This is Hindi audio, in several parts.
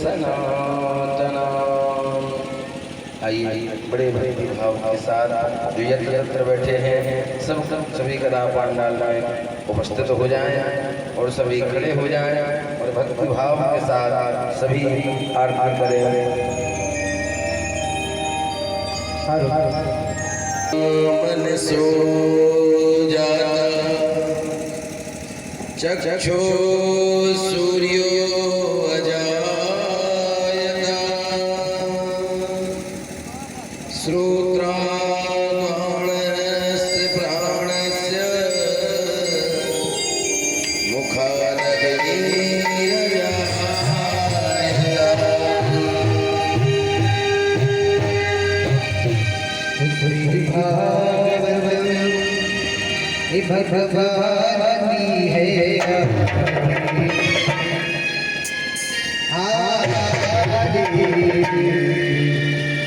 सनातना। आइए बड़े भक्ति भाव के साथ जो यत्र यत्र बैठे हैं सब सभी कदा पांडाल में उपस्थित हो जाएं और सभी खड़े हो जाएं और भक्ति भाव के साथ सभी आरती करें। मन सो जाता चक्षु सूर्यो अजायता श्रोत्राणस्य प्राणस्य भगवानी है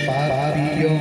पापियों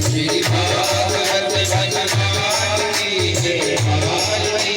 श्री भागवत भगवान की जय।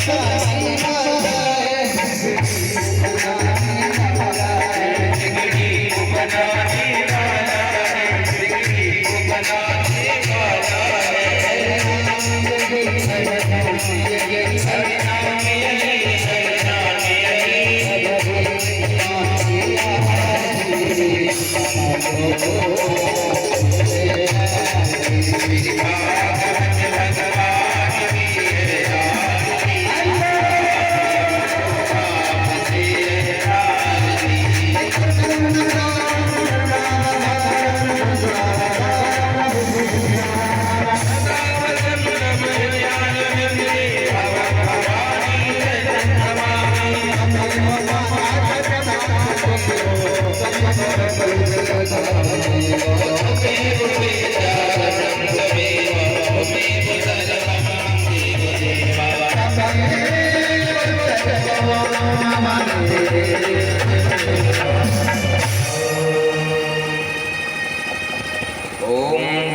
ओम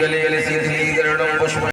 गले गले सीधी गरुड़म पुष्प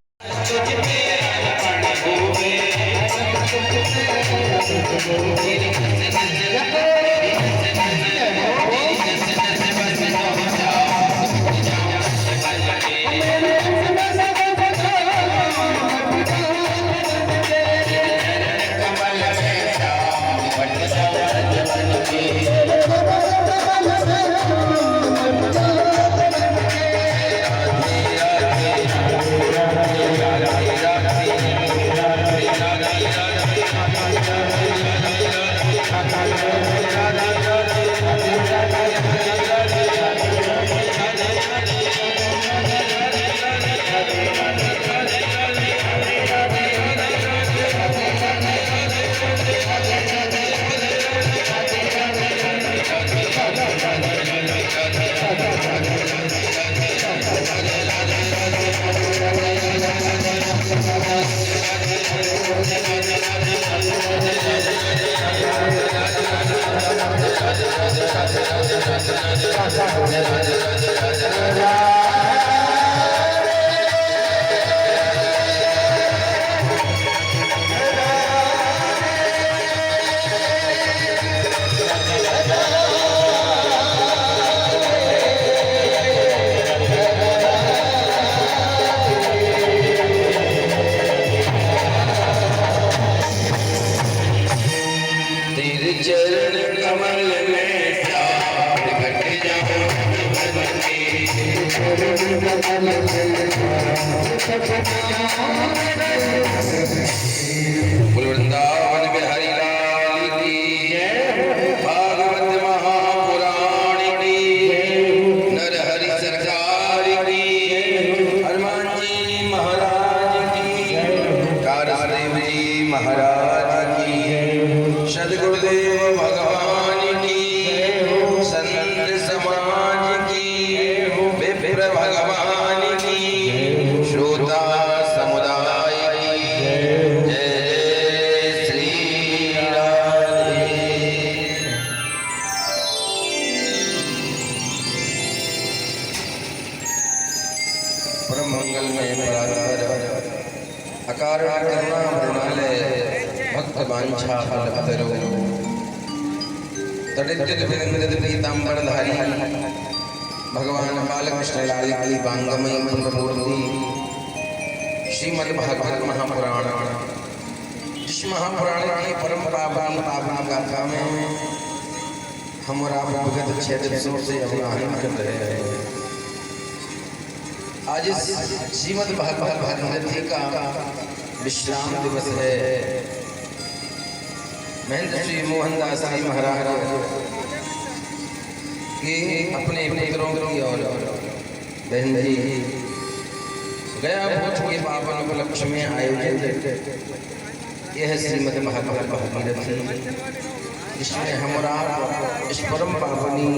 चरण कमल में प्रकट वृंदावन बिहारी लाल की भागवत महापुराण की नरहरि सरकार की हनुमान जी महाराज की कारदेव जी महाराज की सदगुरुदेव भगवान की संत समाज की विप्र भगवान की श्रोता समुदाय की जय जय श्री राधे। परम मंगल में परात्पर अकारण करुणा मृणालय भक्त वांछा फलतरो तड़ित विरंदित पीतांबरधारी भगवान बालकृष्ण लाल की वांगमय मंत्रमूर्ति श्रीमद् भागवत महापुराण, जिस महापुराण की परम पावन गाथा में हम और आप विगत 6 दिवसों से अवगाहन कर रहे हैं। आज इस श्रीमद् भागवत भागवती का विश्राम दिवस है। महेंद्र श्री मोहनदास जी महाराज के अपने पुत्रों की और बहन जी गया भोज के पावन उपलक्ष्य में आयोजित यह श्रीमद् भागवत भागीरथी, जिसमें हम और आप इस परम पावनी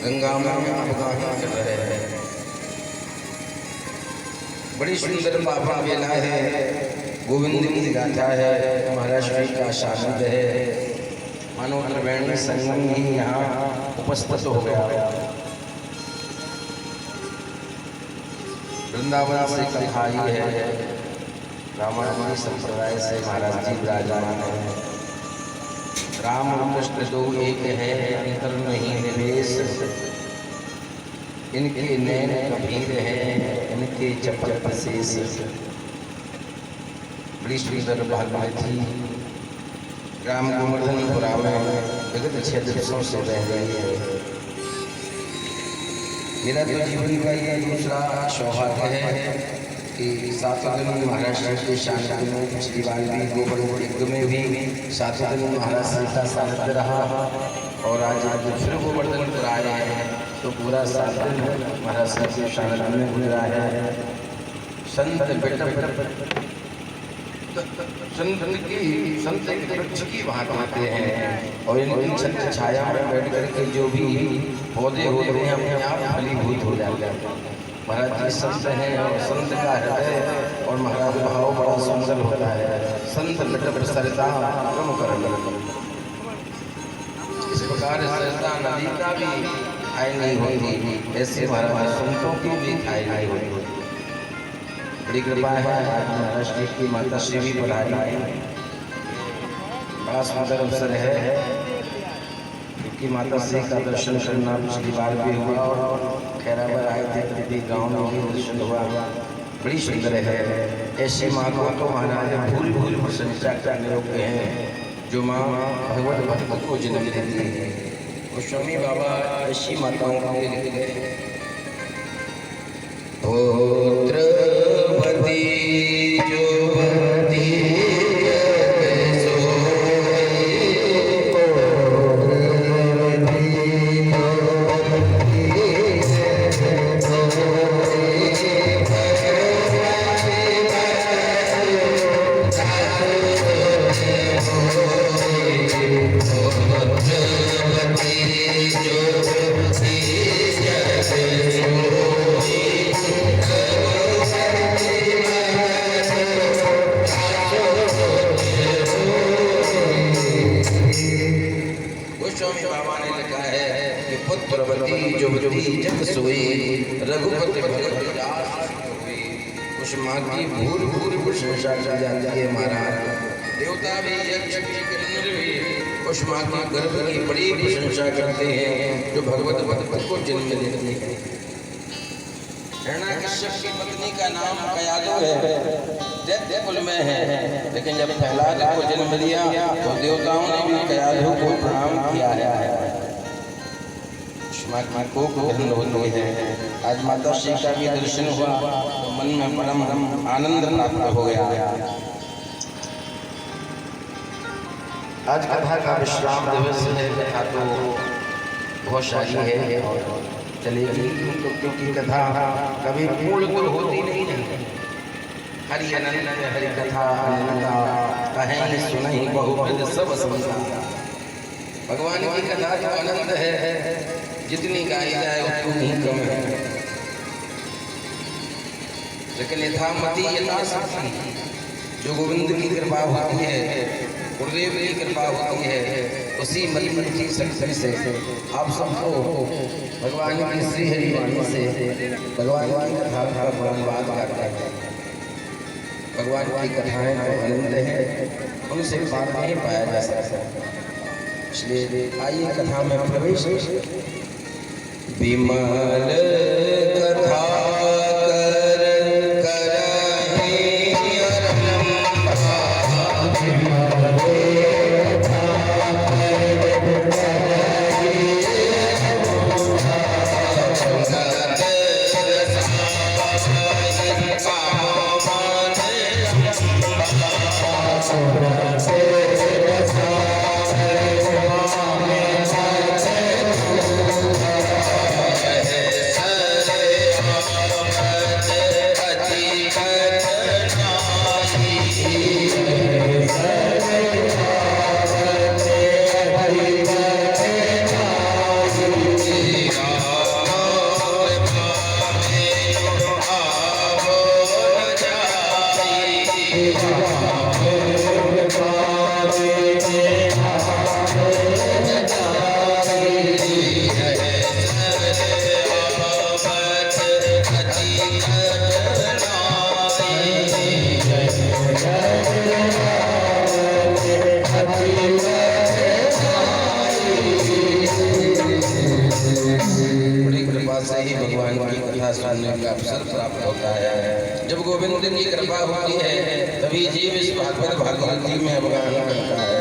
गंगा में अवगाहन कर रहे हैं। बड़ी सुंदर पावन बेला है, गोविंद की गाथा है, महाराज श्री का शासन है, मानो त्रिवेणी संगम ही यहाँ उपस्थित हो गया। वृंदावन से कथाई है, रामायण संप्रदाय से महाराज जी विराजमान है। राम और कृष्ण दो एक है, अंतर नहीं निवेश। इनके नैन गंभीर है, इनके चपल विशेष। बड़ी सुंदर भागवती राम गोवर्धनपुरा में विगत 6 दिवसों से रह रही है। मेरा तो जीवन का ये दूसरा सौभाग्य है कि 7 दिन महाराष्ट्र के शांति में पिछली बार भी गोवर्धन यज्ञ में भी 7 दिन महाराष्ट्र का सानिध्य रहा और आज फिर गोवर्धनपुर आए हैं तो पूरा 7 दिन महाराष्ट्र के शांति में गुजरा है। संत एक वृक्ष की भांति होते हैं और इनकी छत्र छाया में बैठ करके जो भी पौधे होते हैं अपने आप फलीभूत हो जाते हैं। महाराज जी संत हैं और संत का हृदय और महाराज भाव बड़ा सुंदर होता है। संत लटप सरता क्रम कर इस प्रकार सरता नदी का भी खाई नहीं होती, ऐसे महाराज संतों की भी खाई नहीं होती। बड़ी कृपा है आज महाराष्ट्र की माता श्री भी पधारी है। बड़ा सुंदर अवसर है क्योंकि माता श्री का दर्शन करना पिछली बार भी हुआ और खैराबाद आए थे तब भी गाँव में भी दर्शन हुआ। बड़ी सुंदर है। ऐसी माँ को तो महाराज भूल भूल प्रशंसा करने योग्य हैं जो माँ भगवत भक्त को जन्म देती है। गोस्वामी बाबा ऐसी माताओं को लिखते हैं। रघुपति उस माँ की भूल भूल प्रशंसा की जाती है। महाराज देवता भी यक्ष भी किन्नर भी उस माँ की गर्भ की बड़ी प्रशंसा करते हैं जो भगवत भक्त को जन्म देती है। हिरण्यकश्यप की पत्नी का नाम कयाधु है, दैत्य कुल में है, लेकिन जब प्रहलाद को जन्म दिया तो देवताओं ने भी कयाधु को प्रणाम किया है। माँ की को धन्य होती है। आज माता श्री का भी दर्शन हुआ तो मन में परम आनंद प्राप्त हो गया। आज कथा का विश्राम दिवस है। कथा तो बहुत सारी है और चलेगी क्योंकि कथा कभी पूर्ण तो होती नहीं है। हरि अनंत हरि कथा अनंता कहें सुनहि बहुविध सब समझा। भगवान की कथा तो अनंत है, जितनी गाई जाए उतनी ही कम है। लेकिन यथामति यथाशक्ति जो गोविंद की कृपा होती है, गुरुदेव की कृपा होती है, उसी मति शक्ति से आप सबको भगवान की श्री हरि वाणी से भगवान की कथा का गुणगान गाते हैं। भगवान की कथाएं तो अनंत हैं, उनसे पार नहीं पाया जा सकता। इसलिए आइए कथा में प्रवेश। विमल कथा से ही भगवान की कथा सुनने का अवसर प्राप्त होता है। जब गोविंद की कृपा होती है तभी जीव इस भागवत भागवती में अवगाहन करता है।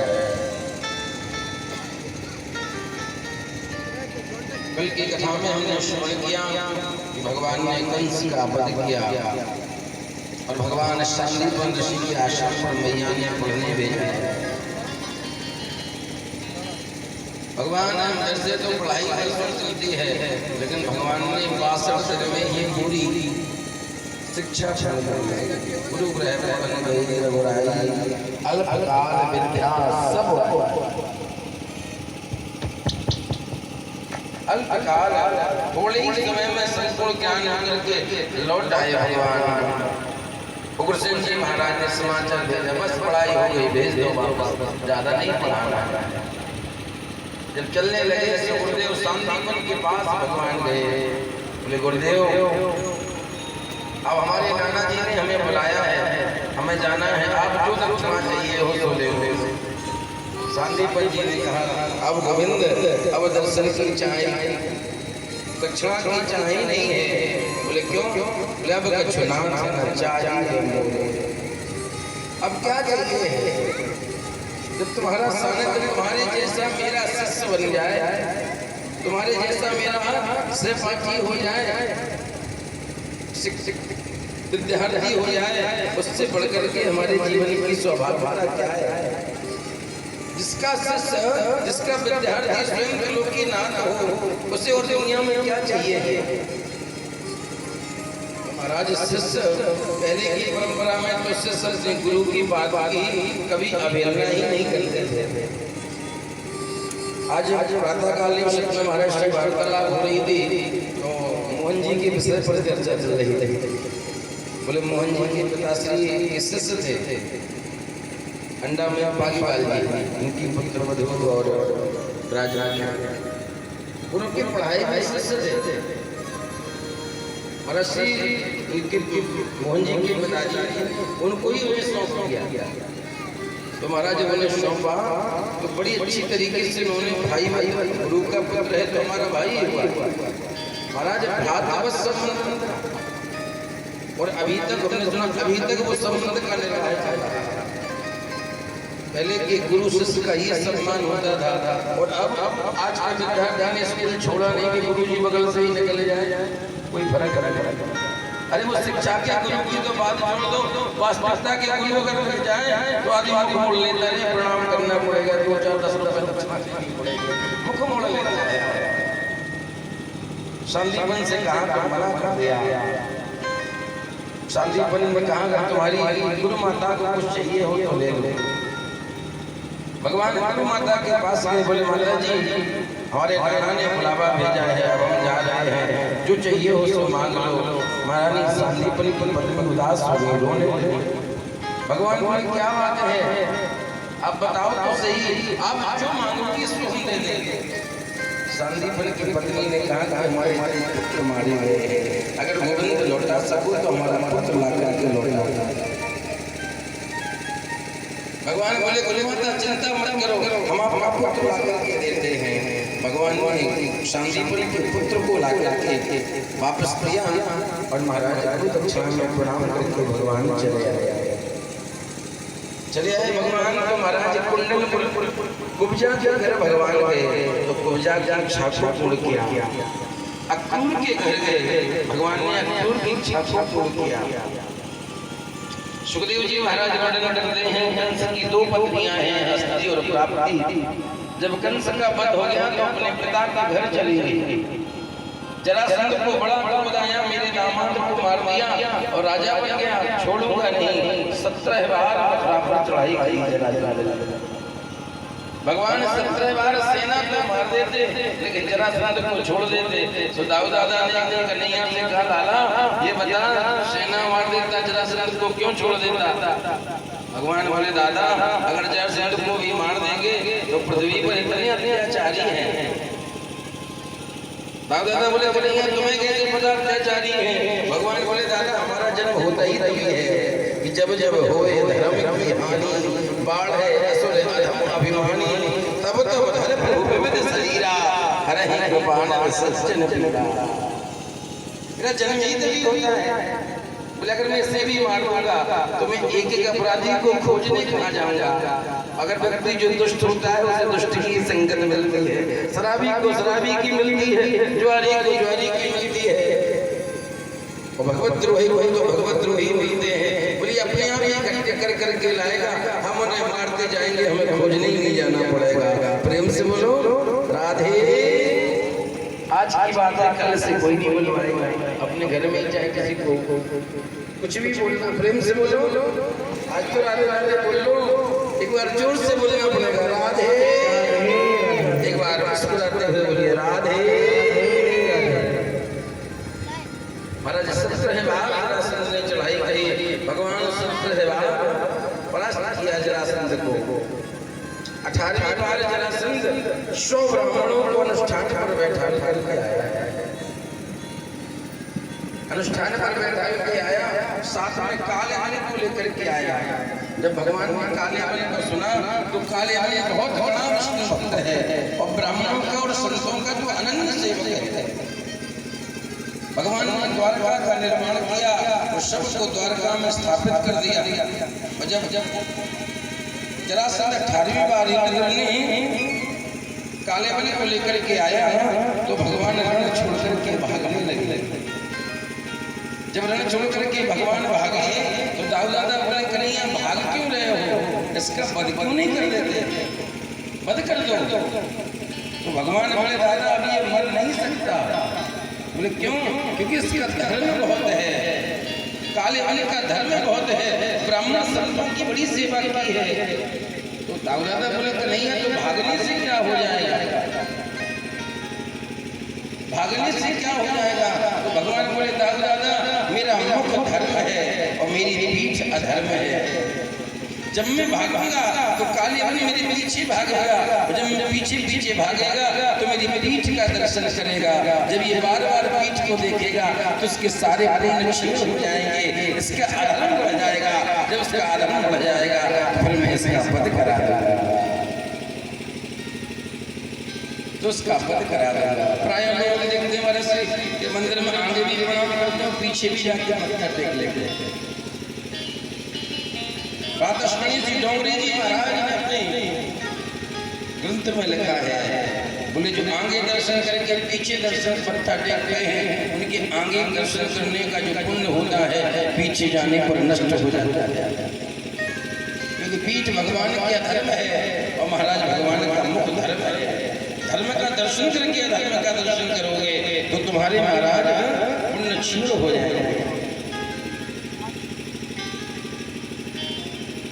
कल की कथा में हमने श्रवण किया कि भगवान ने कंस का वध किया और भगवान शांतिवन ऋषि के आश्रम पर मैया ने पढ़ने भेजा। भगवान अंदर से तो पढ़ाई चलती है, लेकिन भगवान ने 62 दिन में ही पूरी शिक्षा गुरु ग्रह अल्पकाल विद्या सब अल्पकाल थोड़े ही समय में संपूर्ण ज्ञान करके लौट आए भगवान। उग्रसेन जी महाराज ने समाचार भेजा, बस पढ़ाई हो गई, भेज दो वापस, ज्यादा नहीं पढ़ाना। जब चलने लगे तो गुरुदेव शांतिवन के पास भगवान गए। बोले गुरुदेव अब हमारे नाना जी ने हमें बुलाया है, हमें जाना है, आप जो दक्षिणा चाहिए हो तो ले लो। शांतिवन जी ने कहा अब गोविंद अब दर्शन की चाहे, दक्षिणा की चाहे नहीं है। बोले क्यों? बोले अब कछु नाम चाहिए। अब क्या चाहिए? जब तुम्हारा सानिध्य तुम्हारे जैसा मेरा शिष्य बन जाए, तुम्हारे जैसा मेरा सहपाठी हो जाए, विद्यार्थी हो जाए, उससे बढ़कर के हमारे जीवन की स्वभावता क्या है? जिसका शिष्य, जिसका विद्यार्थी स्वयं त्रिलोकीनाथ हो, उसे और दुनिया में क्या चाहिए? महाराज शिष्य पहले की परंपरा में तो शिष्य गुरु की बात की कभी अवहेलना ही नहीं करते थे। आज प्रातःकालीन में महाराज श्री वार्तालाप हो रही थी तो मोहन जी के विषय पर चर्चा चल रही थी। बोले मोहन जी के पिताश्री के शिष्य थे अंडा में पालीवाल जी, उनकी पुत्र वधु और राजरानी, उनकी पढ़ाई में शिष्य थे। महर्षि मोहन जी के पिताजी उनको ही उन्हें सौंप दिया। तो महाराज जब उन्हें सौंपा तो बड़ी अच्छी तरीके से उन्होंने भाई भाई गुरु का पुत्र है तो हमारा भाई हुआ। महाराज भागवत संबंध और अभी तक हमने सुना, अभी तक वो संबंध का निर्वाह चला। पहले के गुरु शिष्य का ही सम्मान होता था और अब आज के विद्यार्थी ने स्कूल छोड़ा नहीं कि गुरु जी बगल से ही निकल जाए, कोई फर्क नहीं। अरे वो शिक्षा के गुरु की तो बात छोड़ दो, वास्तविकता के गुरु अगर मिल जाए तो आदमी मुख मोड़ लेता है, प्रणाम करना पड़ेगा, 2-4-10 रुपए दक्षिणा देनी पड़ेगी, मुख मोड़ लेता है। शांतिवन से कहा तो मना कर दिया। शांतिवन में कहा तुम्हारी गुरु माता को कुछ चाहिए हो तो ले लो। भगवान गुरु माता के पास गए, बोले माता जी हमारे नाना ने बुलावा भेजा है, अब हम जा रहे हैं, जो चाहिए हो सो मांग लो। महारानी शांतिवन की पत्नी उदास हो गई, रोने लगी। भगवान बोले क्या बात है, आप बताओ तो सही, आप जो मांगोगी इसको हम दे देंगे। शांतिवन की पत्नी ने कहा कि हमारे पुत्र मारे गए हैं, अगर गोविंद लौटा सको तो हमारा पुत्र ला करके लौटा। भगवान बोले बोले माता चिंता मत करो, हम अपना पुत्र ला करके देते हैं। भगवान ने शांतिवन के पुत्र को ला करके वापस किया और महाराज को दक्षिणा में प्रणाम करके भगवान चले आए। भगवान को महाराज कुंडल कुब्जा के घर भगवान गए तो कुब्जा की इच्छा को पूर्ण किया। अक्रूर के घर गए, भगवान ने अक्रूर की इच्छा को पूर्ण किया। सुखदेव जी महाराज वर्णन करते हैं कंस की 2 पत्नियां हैं, हस्ती और प्राप्ति। जब कंस का वध हो गया तो अपने पिता के घर चली गई। जरासंध को बड़ा क्रोध आया, मेरे दामाद को मार दिया और राजा बन गया, छोड़ूंगा नहीं। 17 बार मथुरा पर चढ़ाई की। भगवान 17 बार सेना को मार देते लेकिन जरासंध को छोड़ देते। तो दाऊ दादा ने कन्हैया से कहा लाला ये बता, सेना मार देता जरासंध को क्यों छोड़ देता? भगवान बोले दादा अगर जरासंध को भी मार देंगे तो पृथ्वी पर इतने अत्याचारी हैं। दादा बोले कन्हैया तुम्हें कैसे पता अत्याचारी है? भगवान बोले दादा हमारा जन्म होता ही तभी है कि जब जब होए धर्म की हानि, बाढ़ है असुर अधम अभिमानी, तब तब धर्म विविध शरीरा हरहि कृपाण सज्जन पीड़ा। मेरा जन्म ही तभी होता है। बोले अगर मैं इसे भी मार दूंगा तो मैं एक एक अपराधी को खोजने कहाँ जाऊंगा। अगर व्यक्ति जो दुष्ट होता है उसे दुष्ट की संगत मिलती है, शराबी को शराबी की मिलती है, ज्वारी को ज्वारी की मिलती है, और भगवत द्रोही को तो भगवत द्रोही मिलते हैं। बोलिए अपने आप ही इकट्ठे कर करके लाएगा, हम उन्हें मारते जाएंगे, हमें खोजने ही नहीं जाना पड़ेगा। प्रेम से बोलो राधे। आज की बात है, कल से कोई नहीं बोलवाएगा। अपने घर में चाहे किसी को कुछ भी बोलना, प्रेम से बोलो। आज तो राधे राधे बोल लो, एक बार जोर से बोलना पड़ेगा राधे। एक बार मुस्कुराते हुए बोलिए राधे। महाराज सत्र है जरासंध ने चढ़ाई कही, भगवान सत्र है परास्त किया जरासंध को। 18वीं बार जरासंध 100 ब्राह्मणों को अनुष्ठान पर बैठा करके आया। अनुष्ठान पर बैठा के आया, साथ में काले आने को लेकर के आया। जब भगवान ने काले आने को सुना तो काले आने बहुत बड़ा विष्णु भक्त है और ब्राह्मणों का और संतों का जो अनन्य सेवक है। भगवान ने द्वारका का निर्माण किया और सबको द्वारका में स्थापित कर दिया। और जब जरासंध 18वीं बार इंद्र ने काले बने को लेकर के आया तो भगवान रण छोड़ करके भागने लगे। जब रण छोड़ करके भगवान भागे तो दाऊदा बोले कन्हैया भाग क्यों रहे हो, इसका वध क्यों नहीं कर देते, वध कर दो। तो भगवान बोले दादा अब ये मर नहीं सकता। बोले क्यों? क्योंकि इसका धर्म बहुत है, काले वाले का धर्म बहुत है, ब्राह्मण संतों की बड़ी सेवा की है। तो दाऊदा बोले कन्हैया तो भागने से क्या हो जाएगा, भागने से क्या हो जाएगा। तो भगवान बोले दादा मेरा मुख धर्म है और मेरी पीठ अधर्म है। जब मैं भागूंगा तो काले बन मेरे पीछे भागेगा, और जब मेरे पीछे पीछे भागेगा तो मेरी पीठ का दर्शन करेगा। जब ये बार बार पीठ को देखेगा तो उसके सारे पुण्य क्षीण हो जाएंगे, इसका अधर्म बढ़ जाएगा। जब उसका अधर्म बढ़ जाएगा तो फिर मैं इसका वध करा दूंगा, तो उसका वध करा दूंगा। प्राय लोग देखते हैं से कि मंदिर में आगे भी प्रणाम करते हैं, पीछे भी जाके मत्था टेक लेते हैं। प्रातस्मरणीय श्री डोंगरी जी महाराज ने अपने ग्रंथ में लिखा है, बोले जो आगे दर्शन करके पीछे दर्शन मत्था टेकते हैं उनके आगे दर्शन करने का जो पुण्य होता है पीछे जाने पर नष्ट हो जाता है। क्योंकि पीठ भगवान का धर्म है और महाराज भगवान का मुख धर्म है। धर्म का दर्शन करके धर्म का दर्शन करोगे तो तुम्हारे महाराज पुण्य क्षीण हो जाएंगे।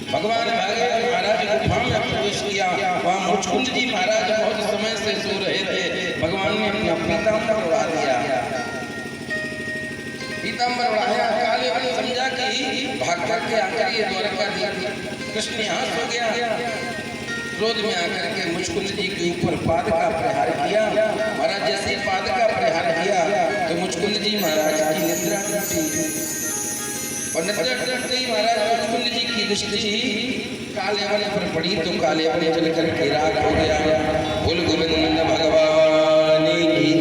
भगवान भागे महाराज गुफा में प्रवेश किया, वहाँ मुचकुंद जी महाराज बहुत समय से सो रहे थे। भगवान ने अपना पीताम्बर उड़ा दिया, पीताम्बर उड़ाया। काले बन समझा कि भाग करके आकर ये द्वारका दी। कृष्ण यहाँ सो गया, क्रोध में आकर के मुचकुंद जी के ऊपर पाद का प्रहार किया। महाराज जैसे ही पाद का प्रहार किया तो मुचकुंद जी महाराज की निद्रा टूटी, और निद्रा टूटते ही महाराज मुचकुंद जी की दृष्टि काले बन पर पड़ी तो काले बन जल करके राख हो गया। बोल गोविंद भगवान की।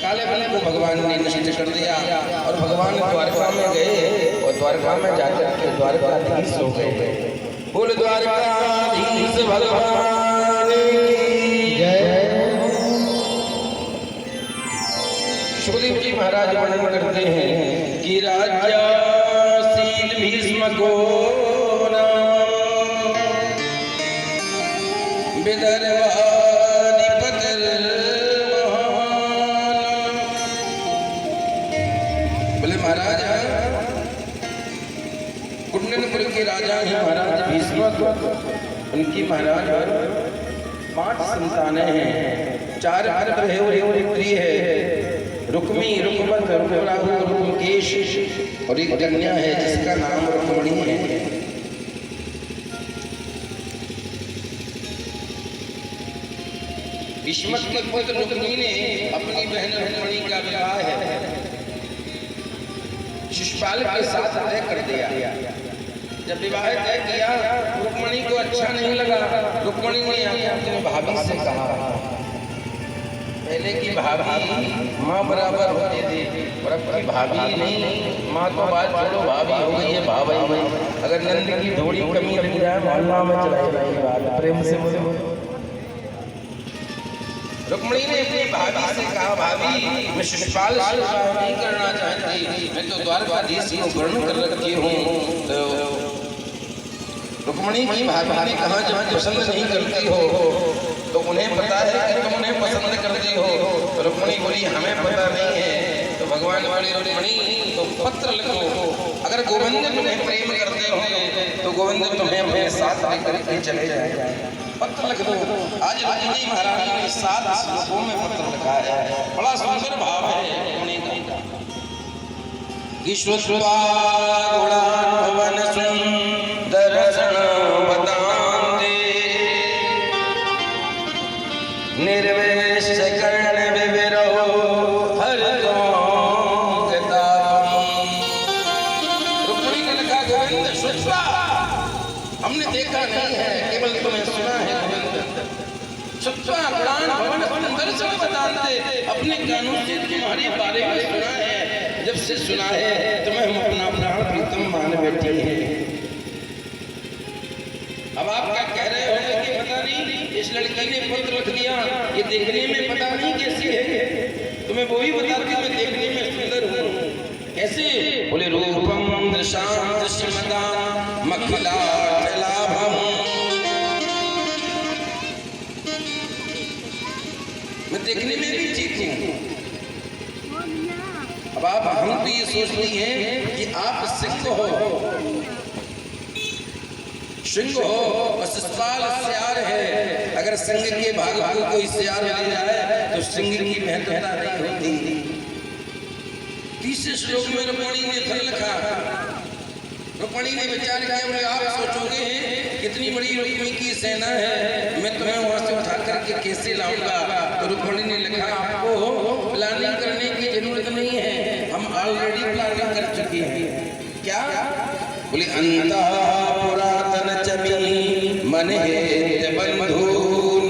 काले बन को भगवान ने नष्ट कर दिया और भगवान द्वारका में गए और द्वारका में जाकर के द्वारकाधीश हो गए। बोल द्वारकाधीश भगवान की जय। सुखदेव जी महाराज वर्णन करते हैं कि राज्यासीन भीष्म को बोले महाराज कुंडनपुर के राजा ही महाराज भीष्म, उनकी महाराज 5 संतानें हैं, 4 पुत्र है और एक पुत्री है, रुक्मी, रुक्मत, रुक्मराहु, रुक्मकेश, और एक कन्या है जिसका नाम रुक्मणी है। भीष्म के पुत्र रुक्मी ने अपनी बहन रुक्मणी का विवाह है शिशुपाल के साथ तय कर दिया। जब विवाह तय किया रुक्मणी को अच्छा नहीं लगा। रुक्मणी ने अपने भाभी से कहा, पहले की भाभी माँ बराबर होती थी और अब की भाभी नहीं, माँ तो बात छोड़ो भाभी हो गई है भाभी। अगर नंद की थोड़ी कमी रह जाए मोहल्ला में चलाई जाएगी बात, प्रेम से बोलो। रुक्मिणी ने अपनी भाभी से कहा, भाभी मैं शिशुपाल से विवाह नहीं करना चाहती, मैं तो द्वारकाधीश को वर्ण कर रखी हूँ। तो रुक्मिणी की भाभी ने कहा, जब पसंद नहीं करती हो तो उन्हें पता है कि तुम उन्हें पसंद करती हो। तो रुक्मिणी बोली, हमें पता नहीं है। तो भगवान वाली रुक्मिणी तो पत्र लिखो, अगर गोविंद तुम्हें प्रेम करते होंगे तो गोविंद तुम्हें अपने साथ लेकर के चले जाएंगे। पत्र लिख दो। आज रुक्मिणी महारानी ने 7 श्लोकों में पत्र लिखा है, बड़ा सुंदर भाव है रुक्मिणी का। ईश्वरवा गुणावन सुंदर बताते, निर्वेश कर्ण विविरो हर गता। रुक्मिणी ने लिखा, गोविंद श्रुतवा हमने देखा नहीं है, केवल तुम्हें सुना है। श्रुतवा गुणान भवन सुंदर बताते, अपने कानों से तुम्हारे बारे में सुना है। जब से सुना है तुम्हें हम अपना प्राण प्रीतम मान बैठी हैं। अब आप क्या कह रहे हो कि पता नहीं इस लड़की ने पत्र लिख दिया, ये देखने में पता नहीं कैसी है। तुम्हें वो भी बताती मैं देखने में सुंदर हूँ। कैसे? बोले, रूपम दृशाम दृश्यमदा मखिला लाभम, मैं देखने में भी ठीक हूँ। अब आप हम तो ये सोचती हैं कि आप सिंह हो, सिंह हो और शिशुपाल सियार है। अगर सिंह के भाग को कोई सियार ले जाए तो सिंह की महत्वता नहीं होती। 30 श्लोक में रुक्मिणी ने फिर लिखा। रुक्मिणी ने विचार किया, आप सोचोगे कितनी बड़ी रुक्मिणी की सेना है, मैं तुम्हें वहां से उठा करके कैसे लाऊंगा। तो रुक्मिणी ने लिखा, आपको प्लानिंग करने की जरूरत नहीं है, हम ऑलरेडी प्लानिंग कर चुके हैं। क्या? बोले, अंतः पुरातन चमी मन हेत बंधून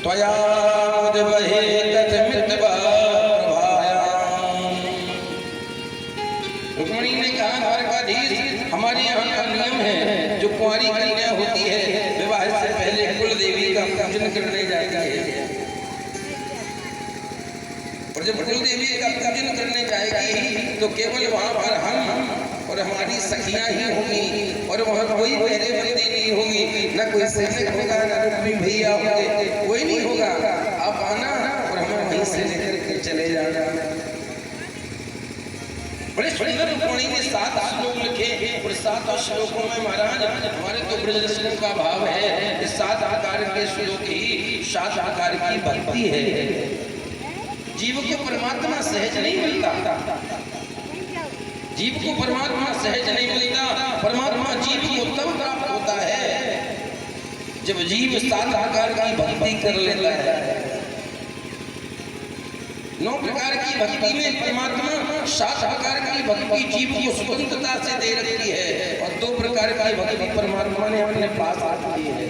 त्वया उद्वहे तथमित्वा प्रभायाम। रुक्मिणी ने कहा, द्वारकाधीश हमारे यहाँ का नियम है, जो कुंवारी कन्या होती है विवाह से पहले कुल देवी का पूजन करने जाएगी है। और जब कुल देवी का पूजन करने जाएगी तो केवल वहाँ पर हम और हमारी सखियां ही होंगी, और वहाँ कोई पहरे बंदी नहीं होगी, न कोई सैनिक होगा, न रुक्मी भैया होंगे, कोई नहीं होगा। आप आना और हमें वहीं से लेकर के चले जाना। बड़े सुंदर रुक्मिणी ने 7 श्लोक लिखे और 7 श्लोकों में महाराज हमारे तो ब्रजदर्शनों का भाव है। इस 7 आकार के श्लोक ही 7 आकार की भक्ति है। जीव को परमात्मा सहज नहीं मिलता, जीव को परमात्मा सहज नहीं मिलता। परमात्मा जीव को तब प्राप्त होता है जब जीव 7 आकार की भक्ति कर लेता है। 9 प्रकार की भक्ति में परमात्मा 7 आकार की भक्ति जीव को स्वतंत्रता से दे रखी है, और 2 प्रकार की भक्ति परमात्मा ने अपने पास रखी है।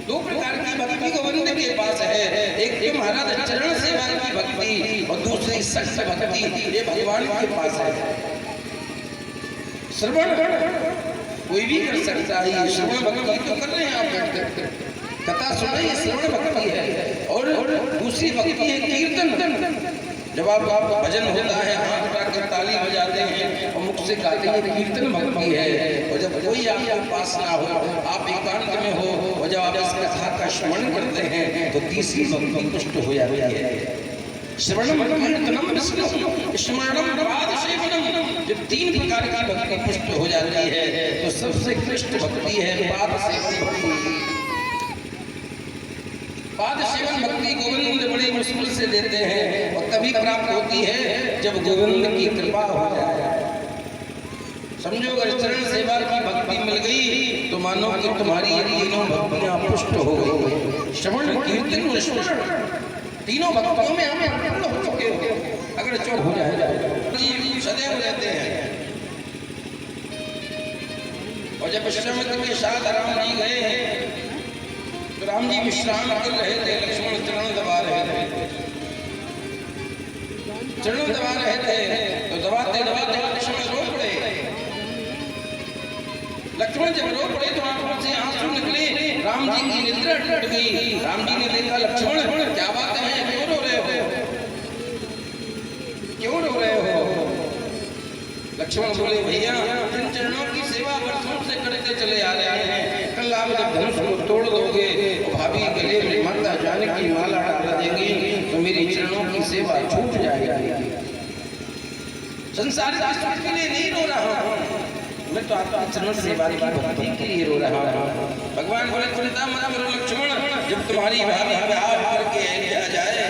2 प्रकार की भक्ति गोविंद के पास है, एक तो महाराज चरण सेवा की भक्ति और दूसरी सत्य भक्ति, ये भगवान के पास है। श्रवण कोई भी कर सकता है, श्रवण भक्ति तो कर रहे हैं आप बैठकर, कथा सुन रहे हैं, श्रवण भक्ति है। और दूसरी भक्ति है कीर्तन। जब आप भजन होता है, हाथ उठाकर ताली बजाते हैं और मुख से गाते हैं, कीर्तन भक्ति है। और जब कोई आपके पास ना हो, आप एकांत में हो और जब आप इस कथा का श्रवण करते हैं तो तीसरी भक्ति पुष्ट हो जाती है। श्रवणम कीर्तनम विष्णु स्मरणम पाद सेवनम। जब 3 प्रकार की भक्ति पुष्ट हो जाती है तो सबसे कृष्ण भक्ति है पाद सेवन भक्ति। पाद सेवन भक्ति गोविंद बड़ी मुश्किल से देते हैं और तभी प्राप्त होती है जब गोविंद की कृपा हो जाए। समझो, अगर चरण सेवा की भक्ति मिल गई तो मानो कि तुम्हारी ये तीनों भक्तियां पुष्ट हो गई। श्रवण कीर्तन और स्मरण, तीनों भक्तियों में हमें पूर्ण हो चुके हो। अगर चौक हो जाए सदैव रहते हैं। और जब विश्वामित्र के साथ राम जी गए राम जी विश्राम कर रहे थे, लक्ष्मण चरण दबा रहे थे, चरण दबा रहे थे, तो दबाते दबाते लक्ष्मण रो पड़े। लक्ष्मण जब रो पड़े तो आंखों से आंसू निकले, राम जी की निद्रा टूट गई। राम जी ने देखा, लक्ष्मण क्या बात है, क्यों रो रहे हो, क्यों रो रहे हो? लक्ष्मण बोले, भैया जिन चरणों की सेवा वर्षों से करते चले आ रहे हैं, कल आप जब धनुष को तोड़ दोगे और भाभी गले में माता जानकी माला डाल देंगी तो मेरी चरणों की सेवा छूट जाएगी। संसार के लिए नहीं रो रहा हूँ, मैं तो आपका चरण सेवा की भक्ति के लिए रो रहा हूँ। भगवान बोले, चिंता मत करो लक्ष्मण, जब तुम्हारी भाभी विवाह करके अयोध्या जाए,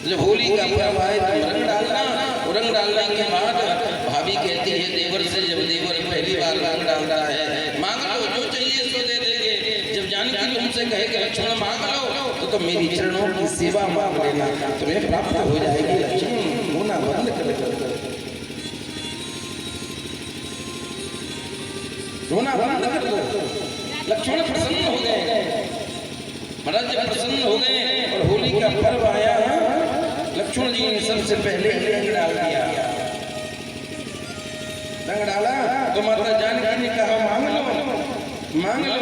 जब होली का पर्व आए तो रंग डालना, और रंग डालने के बाद भाभी कहती है देवर से, जब देवर पहली बार रंग डालता है, मांग लो जो चाहिए सो दे देंगे। जब जानकी तुमसे कहे कि लक्ष्मण मांग लो तो मेरी चरणों की सेवा मांग लेना, तुम्हें प्राप्त हो जाएगी। लक्ष्मण रोना बंद कर दो, रोना बंद कर दो। लक्ष्मण प्रसन्न हो गए, महाराज जब प्रसन्न हो गए और होली का पर्व आया, लक्ष्मण जी ने सबसे पहले रंग डाल दिया। रंग डाला तो माता जानकी ने कहा मांग लो, मांग लो।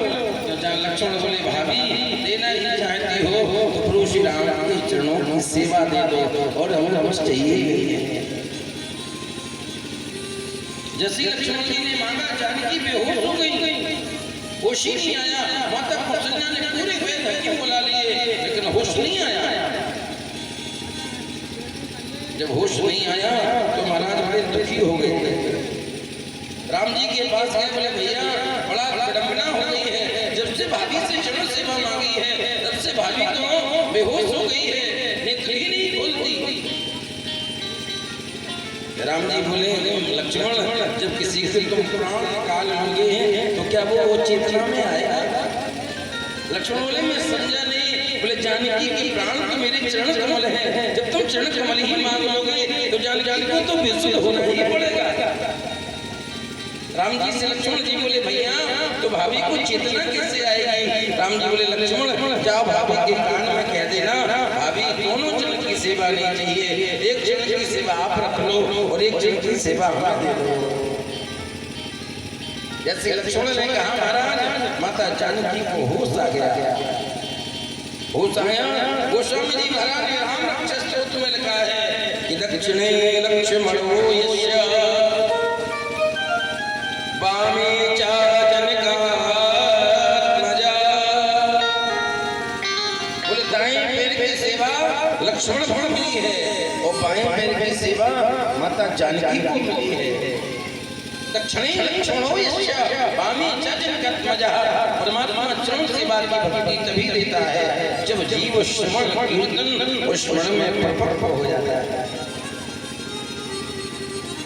तो लक्ष्मण बोले, भाभी देना ही चाहती हो तो प्रभु श्री राम के चरणों की सेवा दे दो, और हमें बस चाहिए। जैसे लक्ष्मण जी ने मांगा, जानकी बेहोश हो गई, होश ही नहीं आया। माता कौशल्या ने पूरे वेद हकीम बुला लिए, लेकिन होश नहीं आया। जब होश नहीं आया तो महाराज बड़े दुखी हो गए, राम जी के पास गए, बोले भैया बड़ा विडंबना हो गई है, जब से भाभी से चरण सेवा मांगी है तब से भाभी तो बेहोश हो गई है, नेत्र ही नहीं खोलती। राम जी बोले, लक्ष्मण जब किसी से तुम प्राण निकाल लोगे तो क्या वो चेतना में आएगा? लक्ष्मण बोले, मैं समझा नहीं। बोले, जानकी की प्राण तो मेरे चरण कमल है, जब तुम चरण कमल ही मांग लोगे तो जानकी को तो बेसुध होना ही पड़ेगा। राम जी से लक्ष्मण जी बोले, भैया तो भाभी को चेतना कैसे आएगी? राम जी बोले, लक्ष्मण जाओ भाभी के कान में कह देना, भाभी दोनों जन की सेवा नहीं चाहिए, एक जन की सेवा आप रख लो और एक जन की सेवा हमें दे दो। जैसे लक्ष्मण ने कहा, महाराज माता जानकी को होश आ गया, होश आया। गोस्वामी जी महाराज ने राम रक्षा स्तोत्र में लिखा है कि दक्षिणे लक्ष्मणो यस्य वामे च जनकात्मजा। बोले, दाएं पैर की सेवा लक्ष्मण को मिली है और बाएं पैर की सेवा माता जानकी को मिली है। दक्षिणे लक्ष्मणो यस्य वामे च जनकात्मजा। परमात्मा चरण सेवा की भक्ति तभी देता है जब जीव श्रवण कीर्तन और स्मरण में परिपक्व हो जाता है।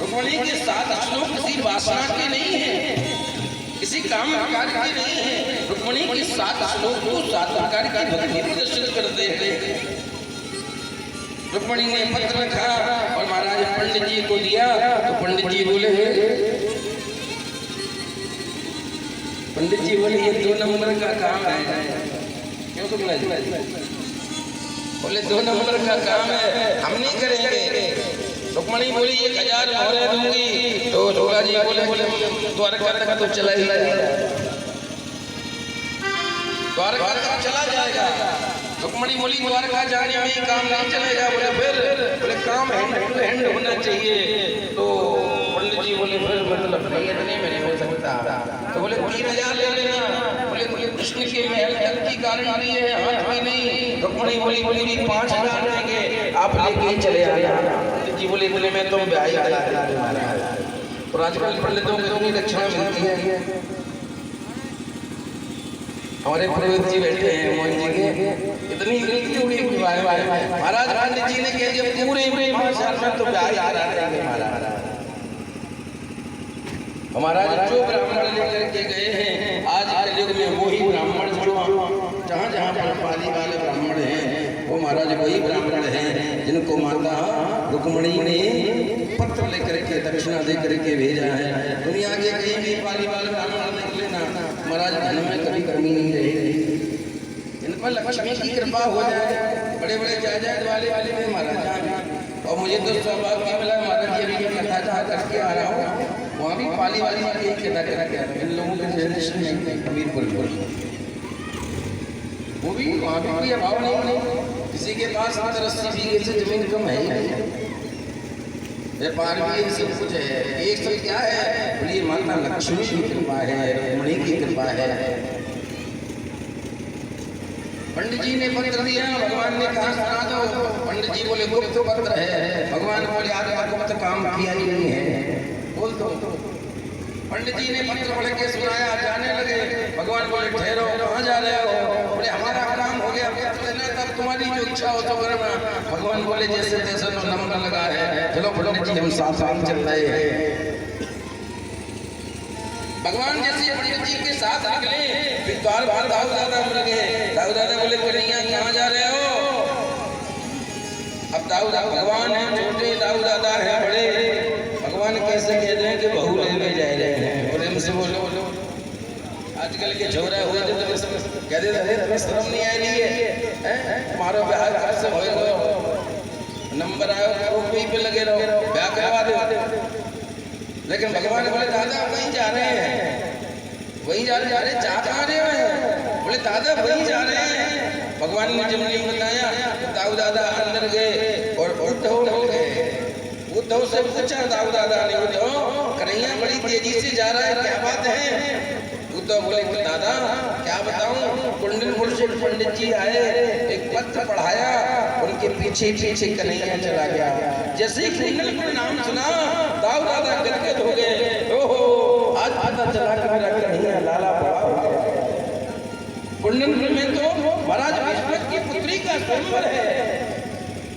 रुक्मिणी के 7 श्लोक किसी वासना के नहीं है, किसी काम कार्य के नहीं है। रुक्मिणी के 7 श्लोक को 7 प्रकार की भक्ति प्रदर्शित करते हैं। रुक्मिणी ने पत्र लिखा और महाराज पंडित जी को दिया, तो पंडित जी बोले, ये 2 नंबर का काम है। क्यों तो बोले 2 नंबर का काम है, हम नहीं करेंगे। रुक्मिणी बोली, 1000 मोहरें दूंगी। तो शोला जी बोले द्वारका तक तो चला ही जाएगा, द्वारका तक चला जाएगा। रुक्मिणी बोली, द्वारका जाने में काम नहीं चलेगा। बोले फिर? बोले काम हैंड टू हैंड होना चाहिए। तो पंडित जी बोले, फिर मतलब नहीं, इतने में नहीं हो सकता। तो बोले 3000 ले लेना। बोले कृष्ण के महल तक की गारंटी है, हाथ में नहीं। रुक्मिणी बोली 5000 देंगे, आप लेके चले आना। जी बोले, मैं तुम ब्याह करा दूंगा। और आजकल पंडितों को इतनी दक्षिणा मिलती है। हमारे पुरोहित जी बैठे हैं मोहन जी के, इतनी महाराज पंडित जी ने कह दिया पूरे 5 साल में तो ब्याह करा देंगे महाराज। महाराज जो ब्राह्मण लेकर के गए हैं आज कलयुग में वही ब्राह्मण, जो जहाँ पर पाली वाले ब्राह्मण हैं वो महाराज वही ब्राह्मण हैं जिनको माता रुक्मिणी ने पत्र लेकर के दक्षिणा दे करके भेजा है। दुनिया के कहीं भी पाली वाले ब्राह्मण देख लेना, महाराज धन में कभी कमी नहीं रहेगी। मैं लक्ष्मी की कृपा हो जाए, बड़े बड़े जायदाद वाले में महाराज जाए। और मुझे तो सौभाग्य मिला महाराज जी अभी कथा जहाँ करके आ रहा हूँ, वहाँ भी पाली वाली की कथा करके आ रहा हूँ। इन लोगों के जनरेशन नहीं हमीरपुर, वो भी वहाँ भी कोई अभाव नहीं, किसी के पास 80 बीघे से जमीन कम है ही नहीं, व्यापार भी सब कुछ है। एक सब क्या है, बोलिए माता लक्ष्मी की कृपा है, रुक्मिणी की कृपा है। पंडित जी ने पत्र दिया, भगवान ने कहा सुना दो। पंडित जी बोले गुप्त पत्र है। भगवान बोले आगे गुप्त काम किया ही नहीं है, बोल दो। पंडित जी ने पत्र पढ़ के सुनाया, जाने लगे। भगवान बोले ठहरो, कहाँ जा रहे हो? बोले हमारा काम हो गया, तब तुम्हारी जो इच्छा हो तो करना। भगवान बोले जैसे तैसे तो नंबर लगा है, चलो पंडित जी हम साथ साथ चल रहे हैं। भगवान जैसे पंडित जी के साथ निकले, द्वार बाहर दाऊ दादा मिल गए। दाऊ दादा बोले कन्हैया कहाँ जा रहे हो? अब दाऊ दादा भगवान है छोटे, दाऊ दादा है बड़े। भगवान कैसे कह रहे हैं कि बहू लेने जा रहे हैं? प्रेम से बोलो। आजकल के छोरा हुए तो कहते थे शर्म नहीं आई है, तुम्हारा ब्याह कब से हो, नंबर आयो करो पे लगे रहो, ब्याह करवा दो। लेकिन भगवान बोले दादा वहीं जा रहे हैं, वहीं जा रहे, जा कहाँ रहे हैं? बोले दादा वहीं जा रहे हैं। भगवान ने जब नहीं बताया, दाऊ दादा अंदर गए और उद्धव हो गए। उद्धव से पूछा दाऊ दादा ने, उद्धव कन्हैया बड़ी तेजी से जा रहा है, क्या बात है? उद्धव बोले दादा क्या बताऊं, कुंडलपुर से पंडित जी आए, एक पत्र पढ़ाया, उनके पीछे पीछे कन्हैया चला गया। जैसे ही कुंडलपुर नाम सुना, दाऊ दादा गदगद हो गए। ओहो, आज पता चला कि मेरा कन्हैया लाला बड़ा हो गया। कुंडलपुर में तो महाराज विष्णु की पुत्री का स्वयंवर है,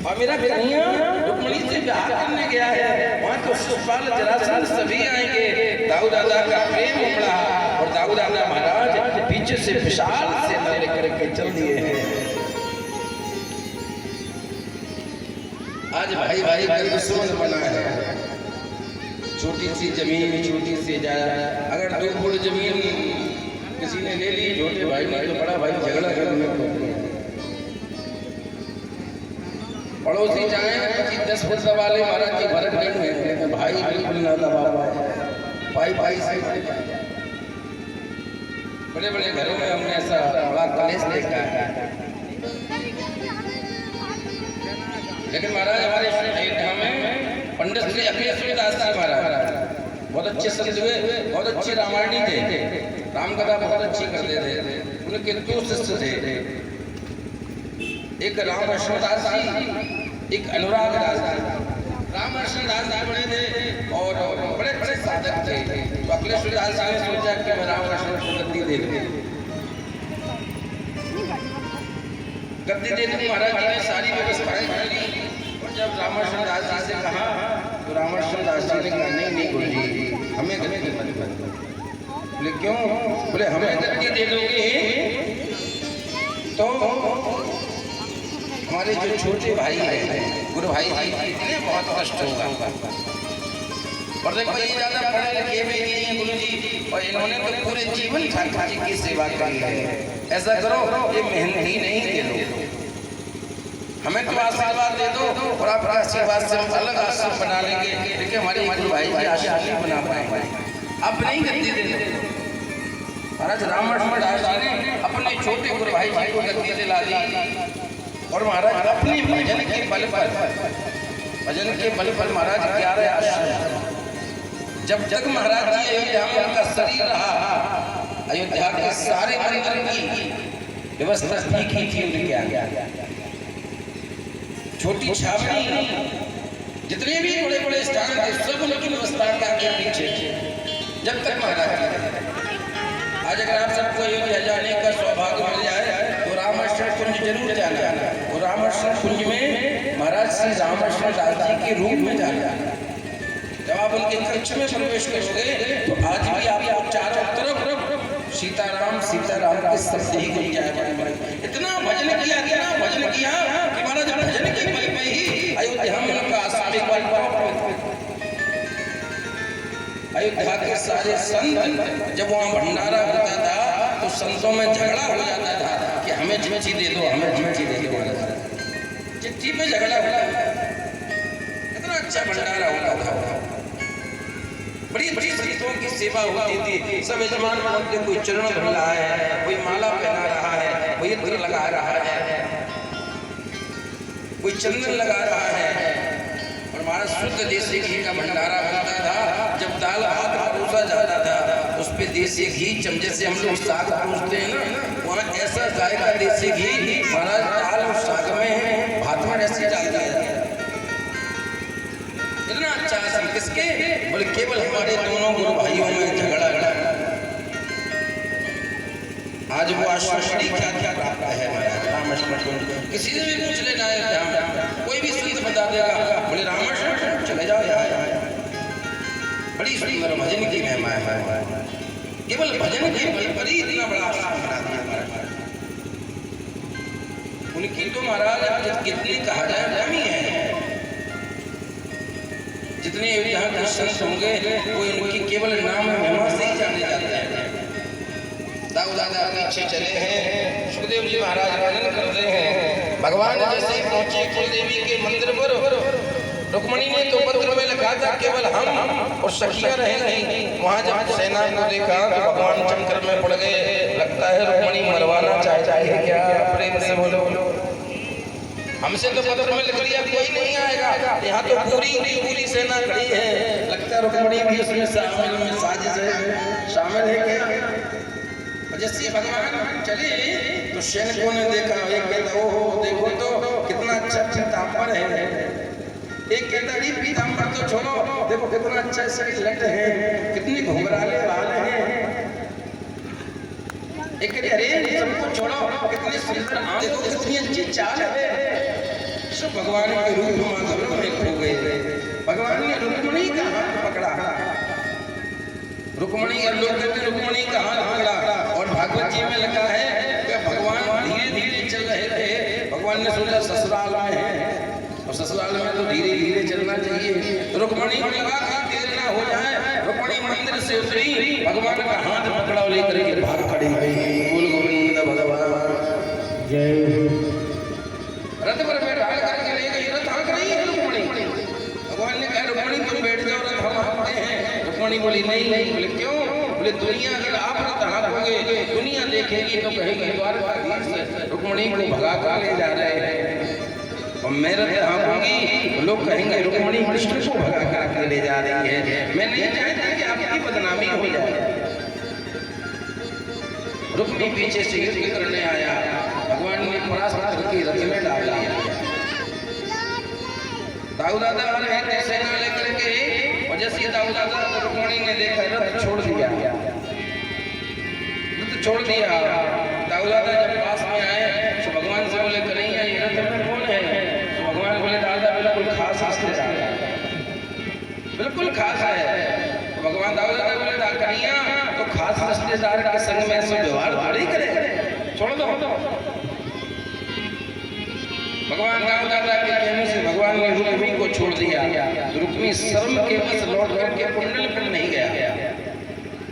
और मेरा कन्हैया रुक्मिणी से ब्याह करने गया है। वहाँ तो शिशुपाल जरासंध सभी आएंगे। दाऊ दादा का प्रेम उमड़ा, और दाऊ दादा महाराज पीछे से विशाल सेना लेकर के चल दिए हैं। आज भाई भाई का दुश्मन बना है। छोटी सी जमीन, छोटी सी जायदाद, अगर 2 फुट जमीन किसी ने ले ली छोटे भाई ने, तो बड़ा भाई झगड़ा करने को। पड़ोसी जाए 25-10 फुट वाले महाराज जी भरत नहीं है, भाई बिल्कुल ना दबा पाए, भाई भाई से। बड़े बड़े घरों में हमने ऐसा बड़ा कलेश देखा है। लेकिन महाराज हमारे अयोध्या में पंडित श्री अखिलेश्वर दास जी महाराज बहुत अच्छे संत हुए, बहुत अच्छे रामायणी थे, रामकथा बहुत अच्छी करते थे। उनके 2 शिष्य थे, एक रामकृष्ण दास जी, एक अनुराग दास जी। रामकृष्ण दास जी बड़े थे और बड़े बड़े साधक थे। तो अखिलेश्वर दास जी ने सोचा कि मैं रामकृष्ण को गद्दी दे दूं। गद्दी दे दूं, महाराज जी ने सारी व्यवस्थाएं कर ली। और जब रामकृष्ण दास जी से कहा, तो रामकृष्ण दास जी ने कहा नहीं गुरु जी, हमें गद्दी मत दो। बोले क्यों? बोले हमें गद्दी दे दोगे तो हमारे जो छोटे भाई हैं, गुरु भाई जी, इन्हें बहुत कष्ट होगा। और देखो ये ज्यादा पढ़े लिखे भी नहीं है गुरु जी, और इन्होंने तो पूरे जीवन ठाकुर जी की सेवा करी है। ऐसा करो, ये मेहनत ही नहीं दे दो, हमें तो आशीर्वाद दे दो, और आपका आशीर्वाद से हम अलग आश्रम बना लेंगे। देखिए हमारे गुरु भाई जी आश्रम नहीं बना पाएंगे, आप नहीं गद्दी दे दो। महाराज रामकृष्ण दास जी ने अपने छोटे गुरु भाई जी को गद्दी दिला दी। और महाराज अपने भजन के बल पर महाराज 11 आश्रम, जब तक महाराज जी अयोध्या में उनका शरीर रहा, अयोध्या के सारे मंदिर की व्यवस्था ठीक ही थी उनके आगे। छोटी छावनी, जितने भी बड़े बड़े स्थान थे, सब उनकी व्यवस्था के पीछे जब तक महाराज जी। आज अगर आप सबको अयोध्या जाने का सौभाग्य मिल जाए तो रामाश्रम कुंज जरूर जाना। और रामाश्रम कुंज में महाराज श्री रामकृष्ण दास जी के रूप में जाना। जब आप उनके कक्ष में प्रवेश करोगे तो आज भी आपको चारों तरफ सीताराम सीताराम के शब्द ही गुंज जाएगा। इतना भजन किया कि महाराज भजन के बल पे ही अयोध्या में उनका आसामिक बल। अयोध्या के सारे संत जब वहाँ भंडारा होता था तो संतों में झगड़ा हो जाता था कि हमें जिम्मेदारी हमें चिट्ठी दे दी महाराज। चिट्ठी पे झगड़ा हुआ, कितना अच्छा भंडारा होता था, बड़ी बड़ी संतों की सेवा होती थी। सब यजमान बोलते कोई चरण धो रहा है, कोई माला पहना रहा है, कोई इत्र लगा रहा है, कोई चंदन लगा रहा है। और हमारा शुद्ध देसी घी का भंडारा बनता था। जब दाल भात परोसा जाता था उस पे देसी घी चमचे से हम लोग साग परोसते हैं ना, वहाँ ऐसा जायका देसी घी महाराज दाल और साग में भात में ऐसे डाल दिया जाता है। इतना अच्छा असर किसके? बोले केवल हमारे दोनों गुरु भाइयों में झगड़ा लड़ा। आज वो आश्रमणी क्या क्या प्राप्त है महाराज, रामाश्रम। किसी से भी पूछ लेना है, कोई भी संत बता देगा। बोले रामाश्रम चले जाओ यहाँ, बड़ी सुंदर भजन की महिमा है। केवल भजन के बल पर ही इतना बड़ा आश्रम बना दिया महाराज। उनकी तो महाराज कितनी कहा जाए कमी है। जितने यहाँ के संत होंगे वो इनकी केवल नाम महिमा से ही जाने जाते हैं। दाऊ दादा पीछे चले हैं, सुखदेव जी महाराज वर्णन कर रहे हैं। भगवान जैसे पहुंचे कुलदेवी के मंदिर पर, रुक्मणी ने तो पत्र में लिखा था केवल हम और सखियां रहे नहीं। वहां जब सेना को देखा तो भगवान चक्कर में पड़ गए। लगता है रुक्मणी मरवाना चाहता है क्या? प्रेम से बोलो। हमसे तो पत्र में लिख दिया कोई नहीं आएगा, यहाँ तो पूरी सेना खड़ी है। लगता है रुक्मणी भी उसमें साजिश है, शामिल है क्या? जैसे भगवान चले तो सैनिकों ने देखा, एक कहता ओहो देखो तो कितना अच्छा पीताम्बर है, एक कहता अरे पीताम्बर तो छोड़ो देखो कितना अच्छा इसके लट है, कितनी घुंघराले बाल हैं। एक कहते अरे सबको छोड़ो कितनी सुंदर आंख, देखो कितनी अच्छी चाल है। सब भगवान के रूप माधुर्य में खो गए। भगवान ने रुक्मणी का हाथ पकड़ा, रुक्मणी लोग कहते रुक्मणी का हाथ पकड़ा। और भागवत जी में लिखा है कि भगवान धीरे धीरे चल रहे थे। भगवान ने सोचा ससुराल में है और ससुराल में तो धीरे धीरे चलना चाहिए। रुक्मणी को लगा कि देर ना हो जाए। रुक्मणी मंदिर से उतरी, भगवान का हाथ पकड़ा लेकर के भाग खड़ी हुई। बोल गोविंद भगवान जय। रथ पर बैठा करके ले गई, रथ हाँक रही है रुक्मणी। भगवान ने कहा रुक्मणी तुम बैठ जाओ, रथ हम हाँकते हैं। रुक्मणी बोली नहीं। बोले क्यों? बोले दुनिया अगर आप रथ हाँकोगे दुनिया देखेगी तो कहेगी द्वारकाधीश रुक्मणी को भगा कर ले जा रहे हैं, और मैं रथ हाँकूंगी तो लोग कहेंगे रुक्मणी कृष्ण को भगा कर ले जा रही है। मैं नहीं चाहता कि आपकी बदनामी हो जाए। रुक्मणी पीछे से युद्ध करने आया, भगवान ने परास्त करके रथ में डाल दिया। दाऊ दादा आ रहे थे सेना लेकर के, और जैसे दाऊ दादा को रुक्मणी ने देखा रथ छोड़ दिया, रथ छोड़ दिया। दाऊ दादा जब पास में आए तो भगवान से बोले कन्हैया ये रथ में कौन है? तो भगवान बोले दादा बिल्कुल खास रिश्तेदार है, बिल्कुल खास है। तो भगवान दाऊ दादा बोले कन्हैया तो खास रिश्तेदार के संग में ऐसा व्यवहार थोड़ी करे, छोड़ दो। भगवान दाऊ दादा के कहने से भगवान ने रुक्मी को छोड़ दिया। रुक्मी शर्म के बस लौट करके कुंडलपुर नहीं गया,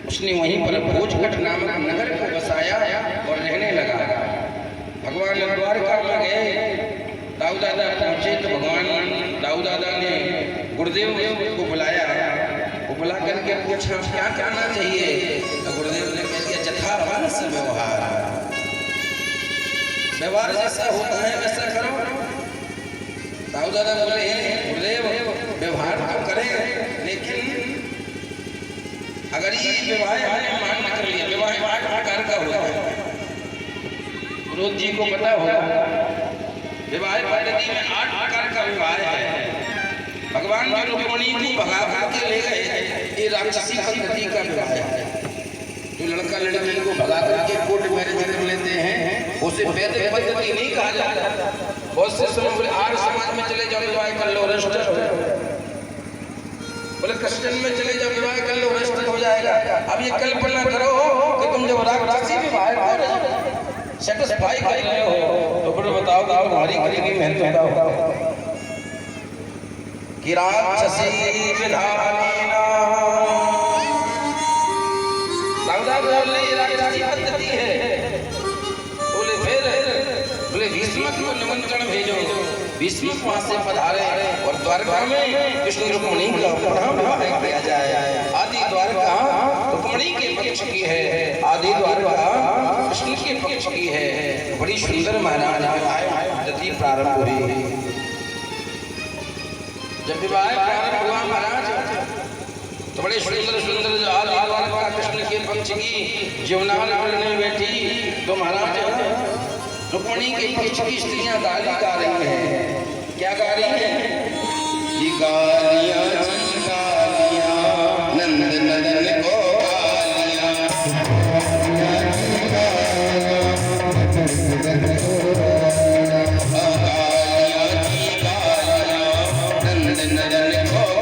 उसने वहीं पर भोजघट नामक नगर को बसाया और रहने लगा। भगवान द्वारका में गए, दाऊ दादा पहुंचे तो भगवान दाऊ दादा ने गुरुदेव को बुलाया। वो बुला करके पूछा क्या करना चाहिए? तो गुरुदेव ने कह दिया जथावंश व्यवहार जैसा होता है वैसा करो। दाऊ दादा बोले गुरुदेव व्यवहार तो करें, लेकिन अगर ये विवाह हमने मान कर लिया, विवाह 8 प्रकार का होता है, रोज जी को पता होगा विवाह पद्धति में 8 प्रकार का विवाह है। भगवान जो रुक्मणी को भगा के ले गए, ये राक्षसी पद्धति का विवाह है। जो लड़का लड़की को भगा करके कोर्ट मैरिज कर लेते हैं उसे वैदिक पद्धति नहीं कहा जाता। बहुत से समय बोले आर्य समाज में चले जाओ विवाह कर लो रजिस्टर हो जाएगा, बोले क्रिश्चियन में चले जाओ विवाह कर लो रजिस्टर हो जाएगा। अब ये कल्पना करो कि तुम जब राक्षसी विवाह कर सेटिस्फाई कर रहे हो तो फिर बताओ कि तुम्हारी कितनी मेहनत होगा। कि राक्षसी विधानीना पद्धति है। बोले फिर बोले भीष्मक को निमंत्रण भेजो। भीष्मक वहां से पधारे और द्वारका में कृष्ण रुक्मिणी का पुनः विवाह किया जाए। आदि द्वारका रुक्मिणी के पक्ष की है, आदि द्वारका कृष्ण के पक्ष की है। बड़ी सुंदर महाराज विवाह पद्धति प्रारंभ हुई। जब विवाह प्रारंभ हुआ महाराज तो बड़े सुंदर सुंदर जो आदि द्वारका कृष्ण के पक्ष की जीवनान करने बैठी तो महाराज रुक्मिणी के पक्ष की स्त्रियां गाली गा रही हैं। क्या गा रही हैं? ये गालियां गालियां नंद नंदन को गालियां नंद नंदन को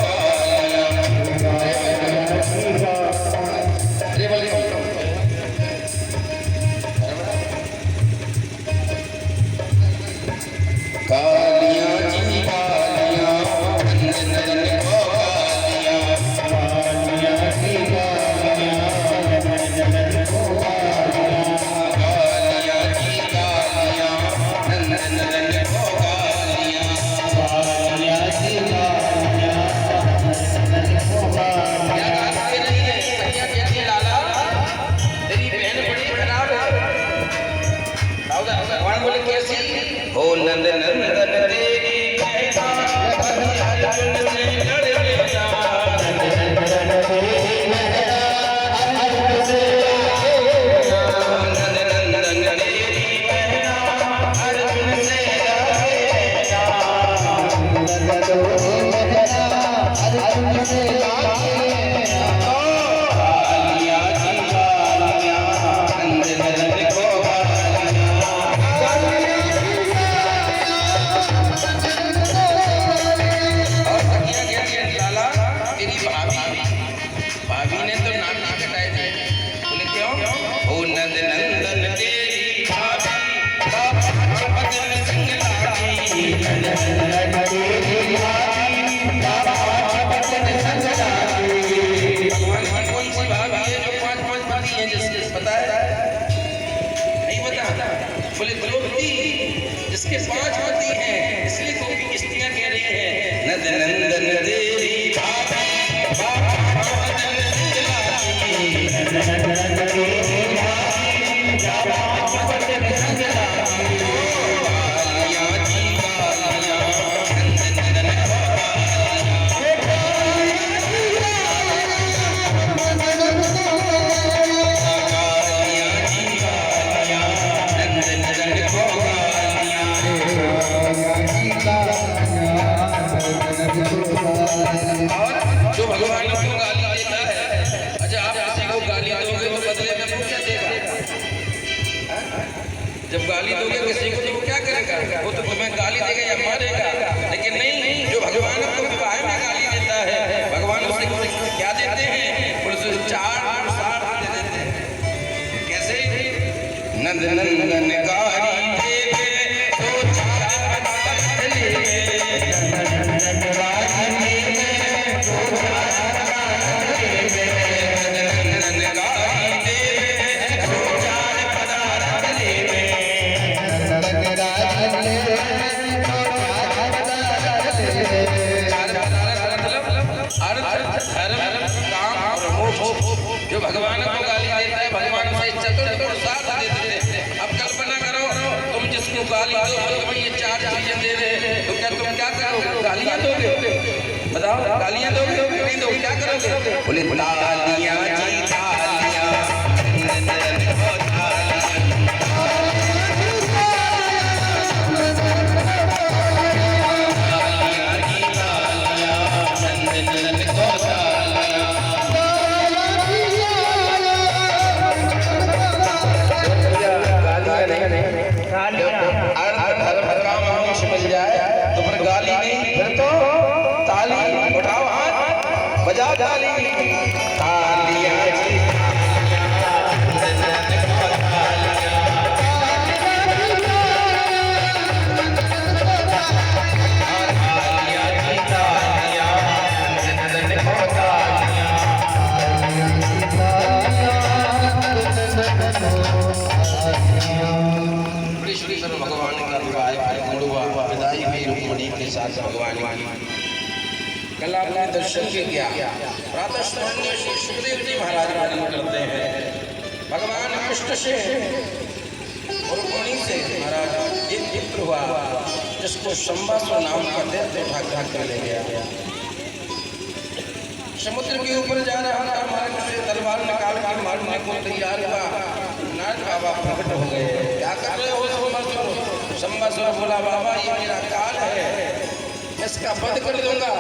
जिसके 5 पति हैं, इसलिए तो स्त्रियां कह रही हैं नंद नंदन तेरी जो भगवान को गाली देता है। अच्छा आप किसी को गाली दोगे तो बदले में वो क्या देगा? जब गाली दोगे किसी को तो वो क्या करेगा? वो तो तुम्हें गाली देगा या मारेगा। लेकिन नहीं, जो भगवान को विवाह में गाली देता है भगवान उसे क्या देते हैं? उसे 4 पुरस्कार दे देते हैं। कैसे? नंद नंदन गाली देवे तो 4 बदले जो भगवान को गाली देता है भगवान उसे चतुर्थ साथ दे देते हैं। अब कल्पना करो तुम जिसको गाली दो तुम्हें ये 4 चीजें दे रहे तो क्या तुम क्या करोगे? गालियां दोगे? बताओ गालियां दोगे? नहीं दो क्या करोगे? बोले तालियां जी तालियां मिल जाए तो फिर गाली नहीं, फिर तो ताली। उठाओ हाथ, बजा ताली। तालियां भगवान का साथ भगवान की। कल आपने दर्शन के किया, प्रातः स्मरणीय श्री सुखदेव जी महाराज वर्णन करते हैं भगवान कृष्ण से और उन्हीं से महाराज एक पुत्र हुआ जिसको शंबासुर नाम का दैत्य उठा कर ले गया। समुद्र के ऊपर जा रहा था, मार्ग से तलवार निकाल कर मारने को तैयार हुआ। नारद बाबा प्रकट हो गए, क्या कर रहे हो शंबासुर? शंबासुर बोला, बाबा ये मेरा काल है, इसका वध कर दूंगा।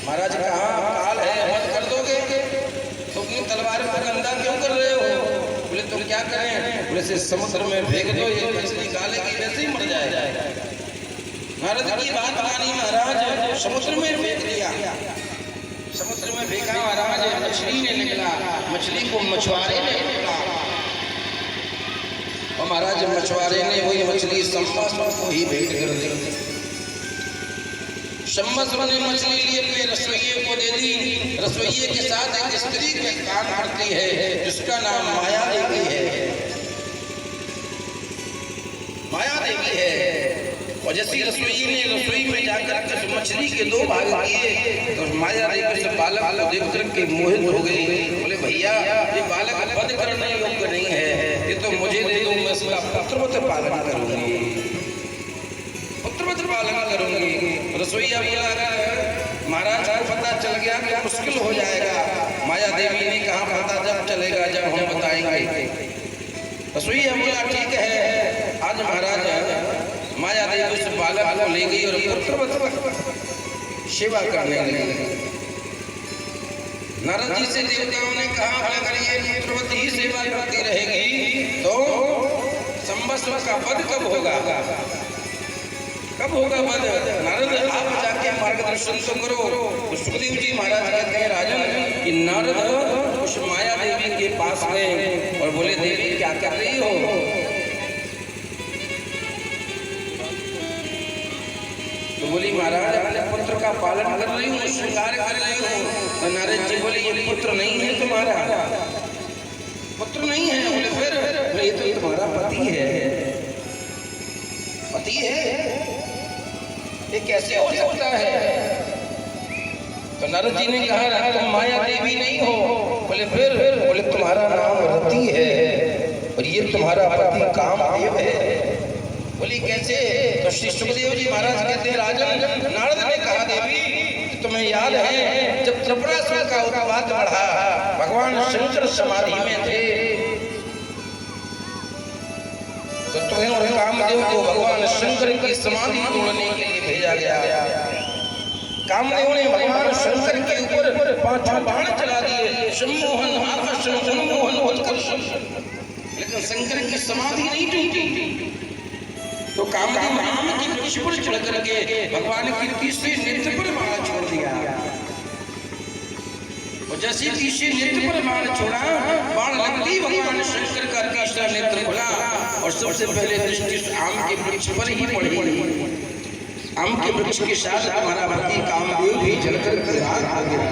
महाराज कहा, काल है वध कर दोगे तो अपनी तलवार पर गंदा क्यों कर रहे हो? बोले तुम क्या करें? बोले से समुद्र में फेंक दो, ये मछली काले की वैसे ही मर जाएगा। नारद की बात मानी महाराज, समुद्र में फेंक दिया। समुद्र में फेंका महाराज, मछली ने निकला, मछली को मछुआरे ने निकला और महाराज मछुआरे ने वही मछली शंबासुर को ही भेंट कर दी। शंबासुर ने मछली लिए अपने रसोइये को दे दी। रसोइये के साथ एक स्त्री के काम करती है जिसका नाम माया देवी है। माया देवी है और जैसी रसोई ने रसोई में जाकर के मछली के दो भाग किए तो माया देवी से बालक को देख करके मोहित हो गई। बोले भैया ये बालक वध करने योग्य नहीं है, ये तो मुझे दे दो, मैं इसका पुत्रवत पालन करूंगी, पुत्रवत पालन करूंगी। रसोईया बोला, महाराज को पता चल गया कि मुश्किल हो जाएगा। माया देवी ने कहा, पता जब चलेगा जब हम बताएंगे। रसोईया बोला, ठीक है। आज महाराज माया देवी उस बालक को ले गई और पुत्रवत सेवा करने लगी। नारद जी से देवताओं ने कहा, अगर ये पुत्रवत ही सेवा करती रहेगी तो शंबासुर का वध कब होगा? कब होगा वध? नारद आप जाके मार्गदर्शन तो करो। तो सुखदेव जी महाराज कहते हैं, राजन कि नारद उस माया देवी के पास गए और बोले, देवी क्या कर रही हो? तो बोली, महाराज अपने पुत्र का पालन कर रही हूँ, श्रृंगार कर रही हूँ। तो नारद जी बोले, ये पुत्र नहीं है तुम्हारा? पुत्र नहीं है? बोले फिर? ये तो तुम्हारा पति है। पति है? ये कैसे हो सकता है? तो नारद जी ने कहा, तुम माया देवी नहीं हो। बोले फिर? बोले तुम्हारा नाम रति है और ये तुम्हारा पति कामदेव है। बोली कैसे? तो श्री सुखदेव जी महाराज कहते हैं, राजन नारद ने कहा, देवी तुम्हें याद है जब त्रिपुरासुर का उत्पात बढ़ा, भगवान शंकर समाधि में थे तो तुम्हें और कामदेव को भगवान शंकर की समाधि तोड़ने के लिए भेजा गया। कामदेव ने भगवान शंकर के ऊपर 5 बाण चला दिए, सम्मोहन, आकर्षण, उन्मोहन, उत्कर्षण, लेकिन शंकर की समाधि नहीं टूटी। तो कामदेव आम की वृक्ष पर चढ़ करके भगवान की तीसरे नेत्र पर बाण छोड़ दिया और जैसे तीसरे नेत्र पर बाण छोड़ा, बाण लगती भगवान शंकर का तीसरा नेत्र खुला और सबसे पहले दृष्टि आम के वृक्ष पर ही पड़ी। आम के वृक्ष के साथ हमारा पति कामदेव भी जलकर के राख हो गया।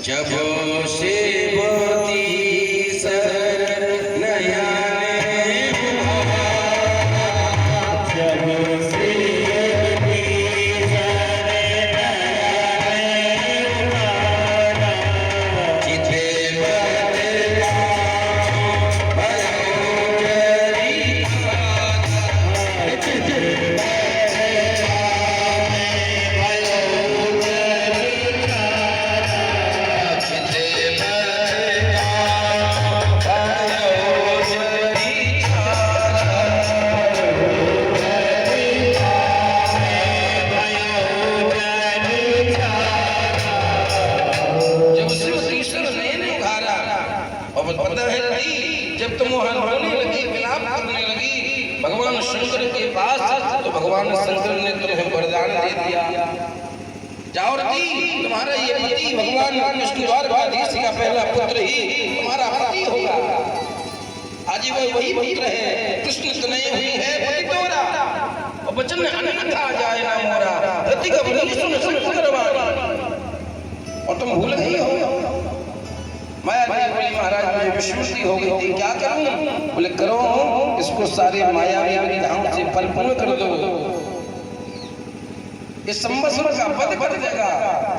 जब से बती सर नया भगवान शंकर ने तुम्हें वरदान दे दिया, जाओ रति, तुम्हारा ये पति भगवान विष्णु द्वारकाधीश का पहला पुत्र ही तुम्हारा पति होगा। आज वही पुत्र है, कृष्ण तनय हुई है पति तोरा और वचन अन्यथा जाए ना मोरा। रति का वचन सुन करवा और तुम भूल गई हो। माया देवी बोली महाराज मुझे विस्मृति हो गई थी, क्या करूं? बोले करो इसको सारे माया विधाओं से परिपूर्ण कर दो, इस संवत्सर का पद बढ़ जाएगा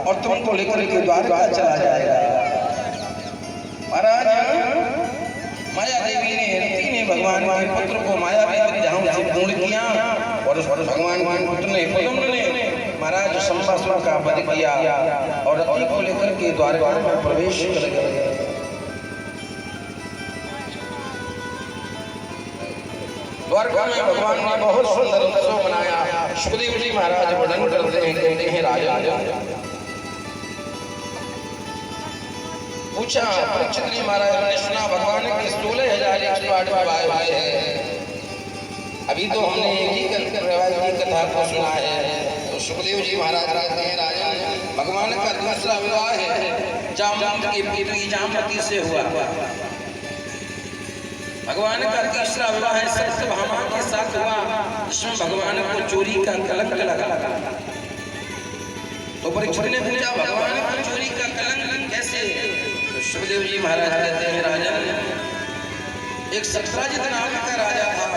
और तुमको लेकर के द्वारका चला जाएगा। महाराज माया देवी ने भगवान के पुत्र को माया विधाओं से पूर्ण किया और उस भगवान के पुत्र ने पद्म ने महाराज संवत्सर का वध किया और रति को लेकर के द्वारका में प्रवेश कर गए। द्वारका में भगवान ने बहुत सुंदर उत्सव मनाया। सुखदेव जी महाराज वर्णन करते हैं, कहते हैं राजा पूछा परीक्षित जी महाराज ने सुना भगवान के 16,108 विवाह हुए हैं, अभी तो हमने एक ही कथा को सुना है। तो सुखदेव जी महाराज कहते हैं राजा भगवान का दूसरा विवाह है जामवंत की पुत्री जामवती से हुआ। भगवान का तीसरा विवाह है सत्यभामा के साथ हुआ, जिसमें भगवान को चोरी का कलंक लगा। तो परीक्षित ने पूछा भगवान को चोरी का कलंक कैसे? तो सुखदेव जी महाराज कहते हैं राजन एक सत्राजित नाम का राजा था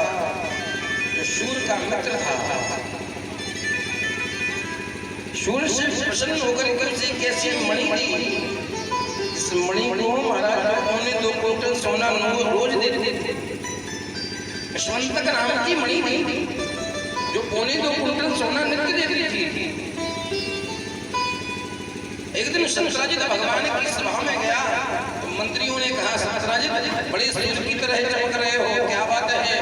जो शूर का मित्र था। शूर से प्रसन्न होकर के उसे कैसी मणि दी, इस मणि को महाराज ने 2 क्विंटल सोना रोज देते थे। यशवंतक नाम की मणि दी जो 2.25 क्विंटल सोना नित्य देती थी। एक दिन सत्राजित भगवान की सभा में गया तो मंत्रियों ने कहा सत्राजित बड़े सूर्य की तरह चमक रहे हो, क्या बात है?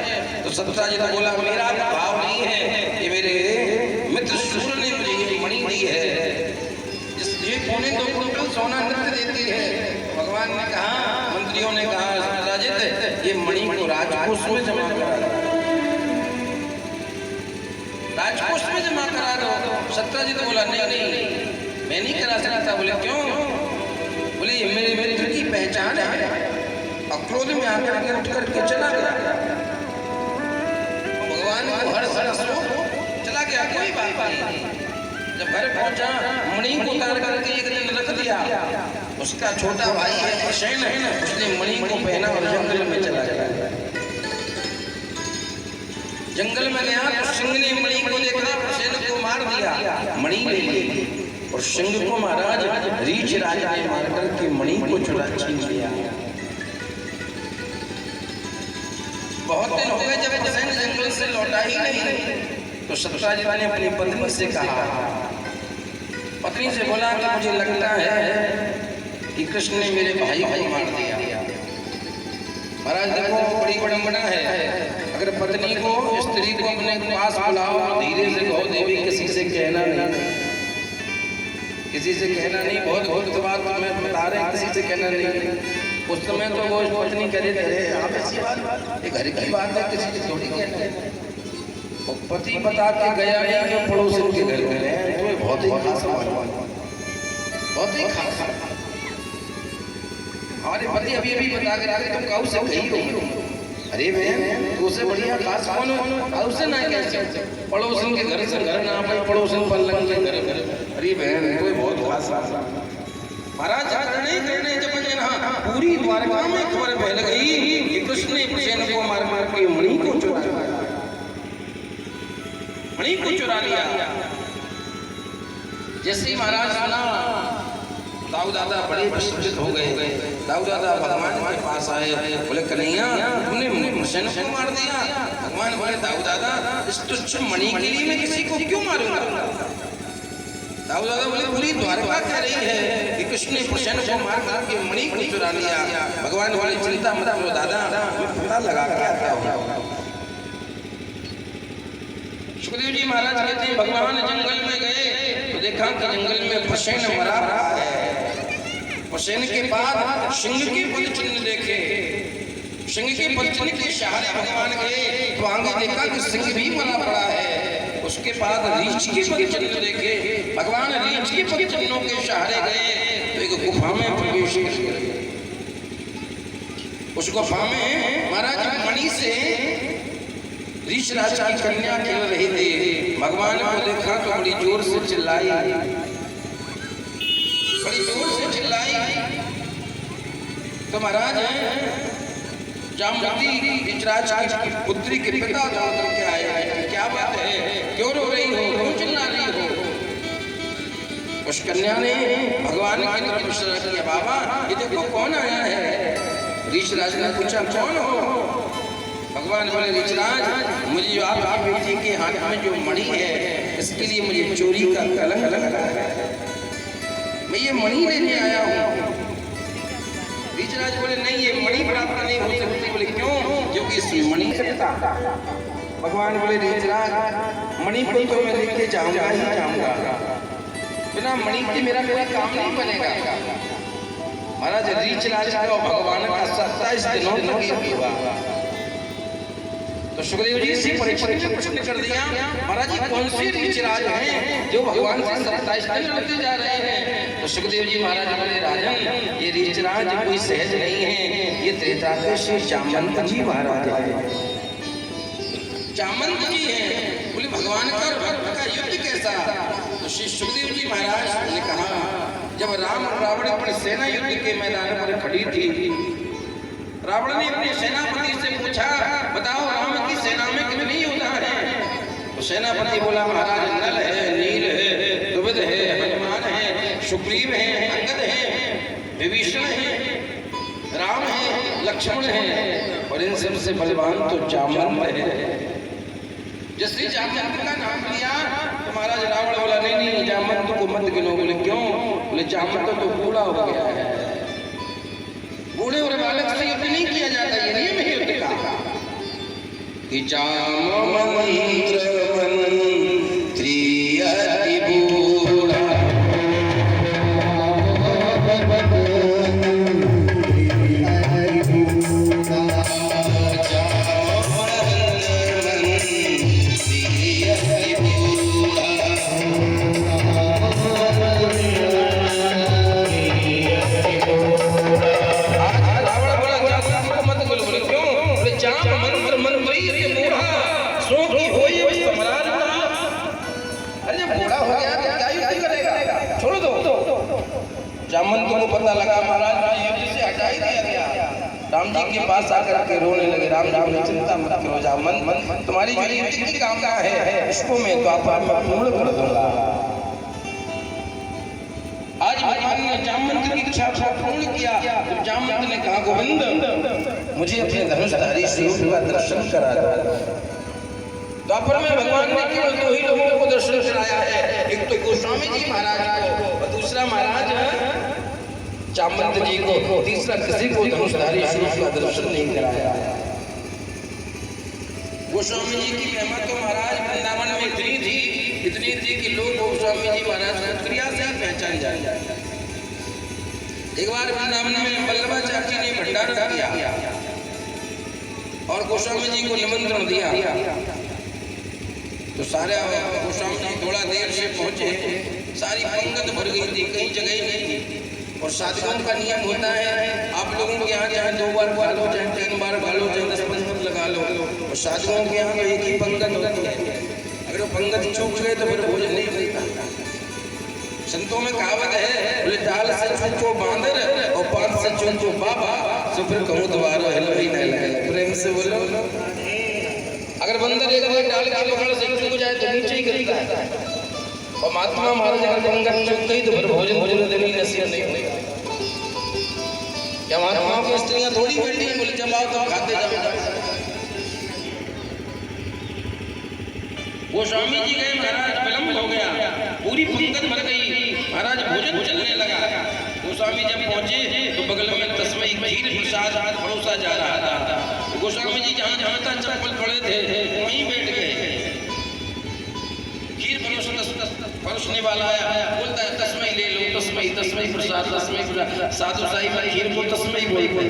तो सत्राजित बोला मेरा भाव नहीं है, ये मेरे मित्र शूर ने मुझे ये मणि दी है जिससे 2.25 क्विंटल सोना नृत्य देती है। भगवान ने कहा मंत्रियों ने कहा सत्राजित ये मणि को राजकोष में जमा करा दो, राजकोष में जमा करा दो। सत्राजित बोला नहीं मैं नहीं करा सकता। बोले क्यों? बोले ये मेरे मित्र की पहचान है। और क्रोध में आकर के उठ करके चला गया। भगवान को हर सरस चला गया, कोई बात नहीं। जब घर पहुंचा मणि को उतार करके एक दिन रख दिया। उसका छोटा भाई है प्रसेन है ना, उसने मणि को पहना और जंगल में चला गया। जंगल में गया तो सिंह ने मणि को देखा, प्रसेन को मार दिया, मणि ले ली और सिंह को महाराज रीछ राजा ने मारकर के मणि को चुरा छीन लिया। बहुत दिन हो गए जब प्रसेन जंगल से लौटा ही नहीं तो सत्राजित ने अपनी पत्नी से कहा, पत्नी से बोला कि मुझे लगता है कि कृष्ण ने मेरे भाई को मार दिया। महाराज देखो बड़ी विडंबना है, अगर पत्नी को स्त्री को अपने पास बुलाओ तो धीरे से कहो देवी किसी से कहना नहीं, किसी से कहना नहीं। बहुत बहुत बात मैं बता रहे हैं, किसी से कहना नहीं। उस समय तो वो पत्नी करे आप ऐसी बात ये घर की बात है, किसी से थोड़ी कहना है। पति बता के गया नहीं कि पड़ोसन के घर में रहे तो बहुत ही खास, बहुत ही खास। हमारे पति अभी अभी बता के रखे तुम काऊ से कही हो, अरे बहन तो उससे बढ़िया खास कौन हो? काऊ से ना कैसे पड़ोसन के घर से घर ना पाई, पड़ोसन पर लग के घर। अरे बहन कोई बहुत खास। महाराज करने जब पूरी द्वारका में खबर फैल गई कि कृष्ण ने प्रसेन को मार मार के मणि को चुरा लिया। जैसे ही महाराज सुना दाऊ दादा बड़े प्रसन्नित हो गए। दाऊ दादा भगवान के पास आए, बोले कन्हैया तुमने प्रसेन को मार दिया। भगवान बोले दाऊ दादा इस तुच्छ मणि के लिए मैं किसी को क्यों मारूंगा? दाऊ दादा बोले पूरी द्वारका कह रही है कि कृष्ण ने प्रसेन को मार मार के मणि को चुरा लिया। भगवान बोले चिंता मत करो दादा, मैं पता लगा के आता हूँ। सुखदेव जी महाराज कहते हैं भगवान जंगल में गए तो देखा कि जंगल में प्रसेन मरा रहा है। प्रसेन के बाद सिंह के पद चिन्ह देखे, सिंह के पद चिन्ह के सहारे भगवान गए तो आगे देखा कि सिंह भी मरा पड़ा है। उसके बाद रीछ के पद चिन्ह देखे, भगवान रीछ के पद चिन्हों के सहारे गए तो एक गुफा में प्रवेश किया। उस गुफा में महाराज मणि से रीछ राजा की कन्या खेल रही थी। भगवान को देखा तो बड़ी जोर से चिल्लाई, बड़ी जोर से चिल्लाई। तो महाराज जामवती ऋचराज की पुत्री के पिता दौड़ करके आए हैं। क्या बात है, क्यों रो रही हो, क्यों चिल्ला रही हो? उस कन्या ने भगवान की तरफ इशारा किया, बाबा ये देखो कौन आया है। ऋचराज ने पूछा कौन हो? भगवान बोले, ऋचराज मुझे आपके बेटे के हाथ में जो मणि है इसके लिए मुझे चोरी का कलंक लगा है, मैं ये मणि लेने आया हूँ। ऋचराज बोले, नहीं ये मणि प्राप्त नहीं हो सकती। बोले क्यों? क्योंकि इसमें मणि सकता। भगवान बोले, ऋचराज मणि को तो मैं लेके जाऊंगा ही जाऊंगा, बिना मणि के मेरा कोई काम नहीं बनेगा। महाराज ऋचराज का भगवान का 27 दिनों तक ये हुआ। तो सुखदेव जी से परीक्षित ने प्रश्न कर दिया, महाराज जी कौन से ऋचराज हैं जो भगवान से 27 दिन लड़ते जा रहे हैं? तो सुखदेव जी महाराज बोले, राजन ये ऋचराज कोई सहज नहीं है, ये त्रेता के श्री जामवंत जी महाराज हैं। जामवंत जी हैं। बोले भगवान का और भक्त का युद्ध कैसा? तो श्री सुखदेव जी महाराज ने कहा, जब राम और रावण अपने सेना युद्ध के मैदान पर खड़ी थी, रावण ने अपने सेनापति से पूछा, बताओ राम की सेना में कितने योद्धा हैं? तो सेनापति बोला, महाराज नल है, नील है, द्रुपद है, हनुमान है, सुग्रीव है, अंगद है, विभीषण है, राम है, लक्ष्मण है, और इन सबसे बलवान तो जामवंत है। जैसे जामवंत का नाम लिया तो महाराज रावण बोला, नहीं जामवंत को मत गिनो। बोले क्यों? बोले जामवंत तो बूढ़ा हो गया है, बूढ़े और बालक से युद्ध नहीं किया जाता, ये नियम है युद्ध का। कि जामवंत मंत्री अति बूढ़ा, जामवंत को पता लगा महाराज युद्ध से हटा ही दिया गया। राम जी के पास आकर के रोने लगे, राम ने चिंता मत करो जामवंत, तुम्हारी जो युद्ध की कामना है इसको मैं द्वापर में पूर्ण कर दूंगा। आज भगवान ने जामवंत की इच्छा को पूर्ण किया। जब जामवंत ने कहा, गोविंद मुझे अपने धनुषधारी स्वरूप का दर्शन करा दो। द्वापर में भगवान ने केवल 2 ही लोगों को दर्शन कराया है, एक तो गोस्वामी जी महाराज को और दूसरा महाराज जामवंत जी को, तीसरा किसी को धनुषधारी स्वरूप का दर्शन नहीं कराया। गोस्वामी जी की महिमा तो महाराज वृंदावन में इतनी थी कि लोग गोस्वामी जी महाराज को क्रिया से ही पहचान जाए। एक बार वृंदावन में वल्लभा चाची ने भंडारा किया और गोस्वामी जी को निमंत्रण दिया। तो सारे गोस्वामी जी थोड़ा देर से पहुंचे, सारी पंगत भर गई थी, कहीं जगह ही नहीं थी। और साधुओं का नियम होता है, आप लोगों के यहाँ चाहे 2 बार खा लो, चाहे 3 बार खा लो, चाहे 10 पंगत लगा लो, और साधुओं के यहाँ तो एक ही पंगत होती है। अगर वो पंगत चूक गए तो फिर भोजन नहीं मिलता। संतों में कहावत है, बोले दाल से चूको बांदर और 5 से चूको बाबा, तो फिर कहूँ दोबारा हिल ही नहीं लगे। प्रेम से बोलो। अगर बंदर एक डाल के पकड़ से चूक जाए तो नीचे ही गिरता है, और महात्मा महाराज अगर पंगत चूक गई तो फिर भोजन देनी नसीब नहीं होगा। क्या महात्माओं की स्त्रियां थोड़ी बैठी हैं, बोले जब आओ तो खाते जाओ। गोस्वामी जी गए, महाराज विलंब हो गया, पूरी पंगत भर गई, महाराज भोजन चलने लगा। गोस्वामी जब पहुंचे तो बगल में तस्मै खीर प्रसाद परोसा जा रहा था। गोस्वामी जी जहाँ जहाँ चप्पल पड़े थे वहीं बैठ गए। खीर परोसने वाला आया, बोलता है तस्मै ले लो, तस्मै प्रसाद, तस्मै प्रसाद। साधु साहिब खीर को तस्मै बोलते,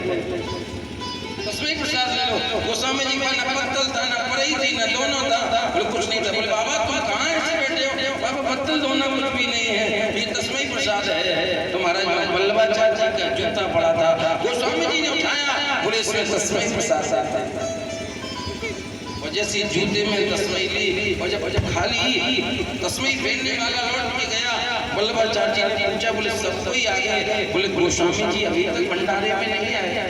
तस्मै प्रसाद ले लो। गोस्वामी जी का न पत्तल था, न पड़ई थी, न दोनों था, बोले कुछ नहीं था। बोले बाबा तुम कहाँ ऐसे बैठे हो? बाबा पत्तल दोनों कुछ भी नहीं है, ये तस्मै प्रसाद है। तो महाराज वल्लभा चाचा का जूता पड़ा था, गोस्वामी जी ने उठाया, बोले इसमें तस्मै प्रसाद है। और जैसे जूते में तस्मै ली, और जब खाली तस्मै पहनने वाला लौट के गया, वल्लभाचार्य जी ने पूछा, बोले सब कोई आ गए, बोले गोस्वामी जी अभी तक भंडारे में नहीं आए।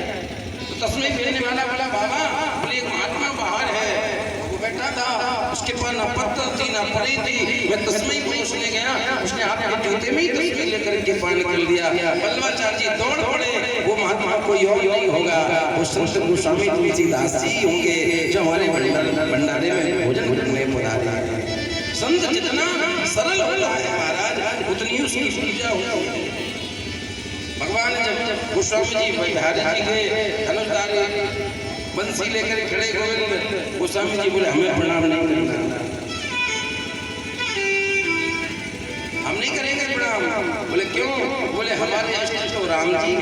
तो तस्मै फेरने वाला बोला, बाबा बोले एक महात्मा बाहर है, वो बैठा था, उसके पास ना पत्थर थी ना पड़ी थी, मैं तस्मै को उसने गया, उसने आपके जूते में ही तस्मै लेकर के पान निकल दिया। वल्लभाचार्य जी दौड़ पड़े, वो महात्मा कोई और नहीं होगा, वो संत गोस्वामी तुलसीदास जी होंगे जो हमारे भंडारे में भोजन करने पधारे। संत जितना सरल होता है महाराज, उतनी उसकी पूजा होती है। भगवान जब गोस्वामी जी बिहारी जी के धनुषधारी बंसी लेकर खड़े गोविंद, गोस्वामी जी बोले हमें प्रणाम नहीं करना, हम नहीं करेंगे प्रणाम। बोले क्यों? बोले हमारे इष्ट तो राम जी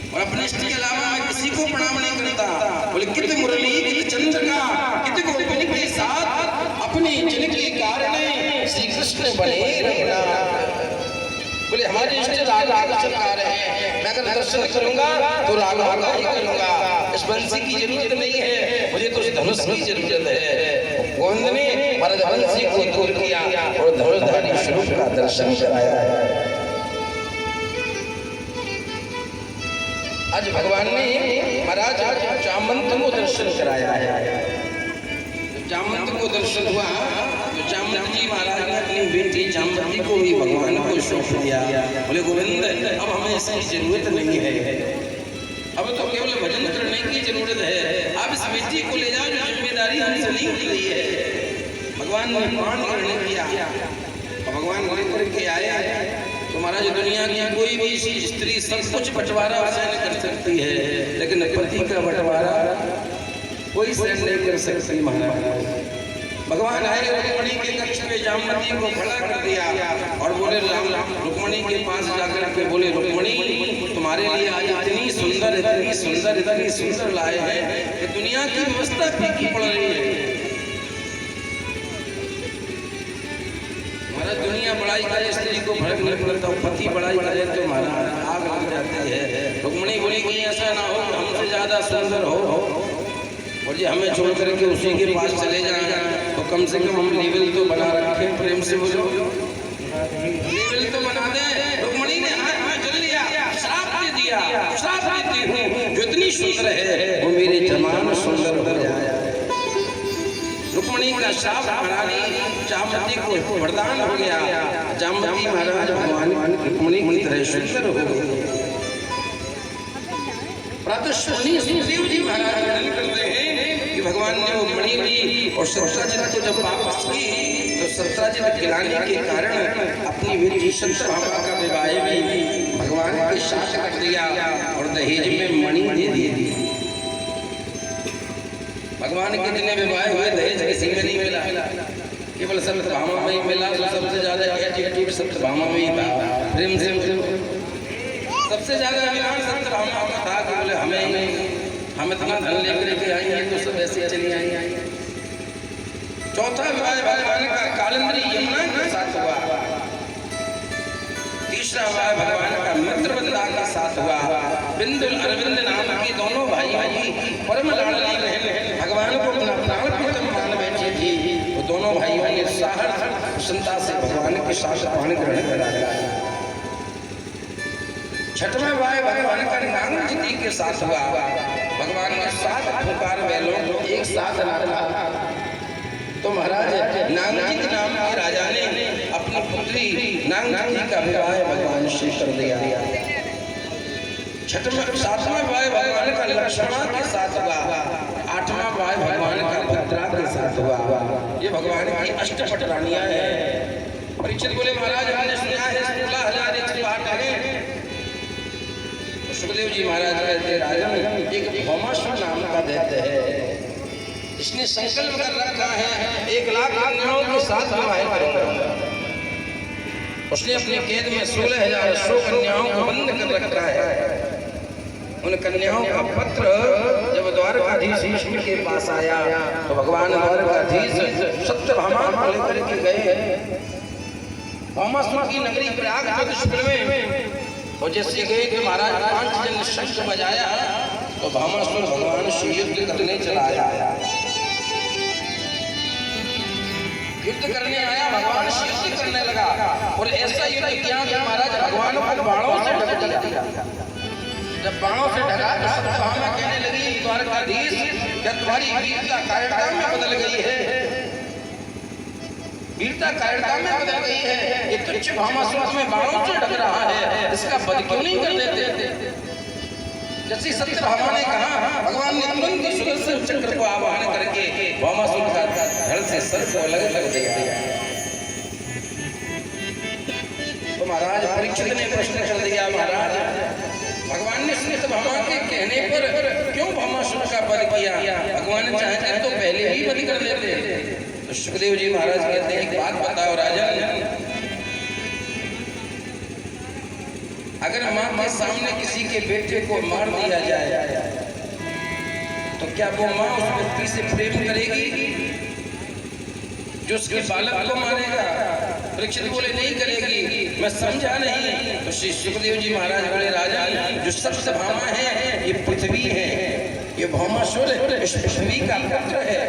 और अपने इष्ट के अलावा मैं किसी को प्रणाम नहीं करता। बोले कित मुरली कित चंद्रिका कित गोपिन के साथ अपनी जिनके कारण श्री कृष्ण बने रघुनाथ। बोले हमारे इष्ट राग चला रहे हैं, मैं अगर दर्शन करूंगा तो राग ही करूंगा, इस बंसी की जरूरत नहीं है, मुझे तो धनुष की जरूरत है। गोविंद ने बंसी को दूर किया और धनुषधारी स्वरूप का दर्शन कराया है। आज भगवान ने महाराज जामवंत को दर्शन कराया है। जामवंत को दर्शन हुआ तो जामवंत जी महाराज ने अपनी बेटी जामवती को भी भगवान को सौंप दिया। बोले गोविंद अब हमें इसकी जरूरत नहीं है, अब तो केवल भजन करने की जरूरत है, आप इस बेटी को ले जाओ, जो जिम्मेदारी हमसे नहीं उठ रही है। भगवान ने प्राण ग्रहण किया और भगवान लेकर के आए। तो महाराज दुनिया की कोई भी स्त्री सब कुछ बंटवारा सहन कर सकती है, लेकिन पति का बंटवारा कोई सहन नहीं कर सकती। महाराज भगवान आए, रुक्मणी के कक्ष में जामवती को खड़ा कर दिया और बोले रुक्मणी के पास जाकर के बोले, रुक्मणी तुम्हारे लिए आज इतनी सुंदर लाए हैं कि दुनिया की व्यवस्था फीकी पड़ रही है। महाराज दुनिया बड़ाई करे स्त्री को फर्क नहीं पड़ता, पति बड़ाई करे तो महाराज आग लग जाती है। रुक्मणी बोली कि ऐसा ना हो हमसे ज्यादा सुंदर हो और ये हमें छोड़ करके उसी के पास चले जाए, तो कम से कम हम लेवल तो बना रखे। प्रेम से बोलो लेवल तो बना दे। रुक्मणी ने हाथ जल लिया, श्राप दे दिया, श्राप देती हूँ जो इतनी सुंदर है वो मेरे जमान सुंदर हो जाए। रुक्मणी का श्राप महारानी जामवती को वरदान हो गया। जामवती महाराज भगवान रुक्मणी की तरह सुंदर हो गई। प्रातःश्वनी सुखदेव जी महाराज वर्णन करते हैं कि भगवान ने वो मणि ली और सत्राजित को जब वापस की तो सत्राजित गिलाने के कारण अपनी बेटी सत्यभामा का विवाह भी भगवान के साथ कर दिया और दहेज में मणि दे दी। भगवान के जितने विवाह हुए दहेज किसी में नहीं मिला, केवल सत्यभामा में ही मिला। तो सबसे ज्यादा एटीट्यूड सत्यभामा में ही था, प्रेम से सबसे ज्यादा अभिमान सत्यभामा का था कि बोले हम इतना धन लेकर के आएंगे तो सब ऐसे चली आएंगे। चौथा विवाह भगवान का कालिंदी यमुना के साथ हुआ। तीसरा विवाह भगवान का मित्रवृंदा के साथ हुआ। बिंदु अरविंद नाम की दोनों भाई परम लाडली बहन भगवान को अपना प्राण प्रीतम मान बैठी थी, तो दोनों भाइयों ने साहस प्रसन्नता से भगवान के साथ पान ग्रहण करा। छठवां विवाह भगवान का नांग जी के साथ हुआ। भगवान के 7 पुकार बैलों को एक साथ लाता, तो महाराज नांग जी के नाम के राजा ने अपनी पुत्री नांग जी का विवाह भगवान से कर दिया। सातवां विवाह भगवान का लक्ष्मण के साथ हुआ। 8वां विवाह भगवान का भद्रा के साथ हुआ। ये भगवान की अष्टपट रानियां हैं। परीक्षित बोले महाराज हमने सुना है 16,001 है। सुखदेव जी महाराज कहते राजन एक भौमासुर नाम का दैत्य है, इसने संकल्प कर रखा है 1 लाख कन्याओं के साथ विवाह करेगा। उसने अपने कैद में 16,100 कन्याओं को बंद कर रखा है। उन कन्याओं का पत्र जब द्वारकाधीश विष्णु के पास आया तो भगवान द्वारकाधीश सत्यभामा को लेकर के गए। भौमासुर की नगरी प्रयाग में और जैसे गए कि महाराज 5 जन शंख बजाया तो भौमासुर भगवान से युद्ध करने चला आया। युद्ध करने आया, भगवान से युद्ध करने लगा और ऐसा युद्ध किया कि महाराज भगवान को बाणों से ढक दिया। जब बाणों से ढका तो सत्यभामा कहने लगी, द्वारकाधीश क्या तुम्हारी वीरता कायरता में बदल गई है? वीरता कायरता में बदल गई है। ये तुच्छ भामासुर में बाणों से ढक रहा है, इसका वध क्यों नहीं कर देते? जैसे सत्यभामा ने कहा, भगवान ने तुरंत सुदर्शन चक्र को आवाहन करके भामासुर का धड़ से सर को अलग कर दिया। तो महाराज परीक्षित ने प्रश्न कर दिया, महाराज भगवान ने सत्यभामा के कहने पर क्यों भामासुर का वध किया? भगवान चाहते तो पहले ही वध कर देते। तो सुखदेव जी महाराज कहते हैं, एक बात बताओ राजन, अगर माँ के सामने किसी के बेटे को मार दिया जाए तो क्या वो माँ उस व्यक्ति से प्रेम करेगी जो उसके बालक को मारेगा? परीक्षित बोले नहीं करेगी। मैं समझा नहीं। तो श्री सुखदेव जी महाराज बोले, राजा जो सत्यभामा है ये पृथ्वी है, ये भामासुर इस पृथ्वी का पुत्र है।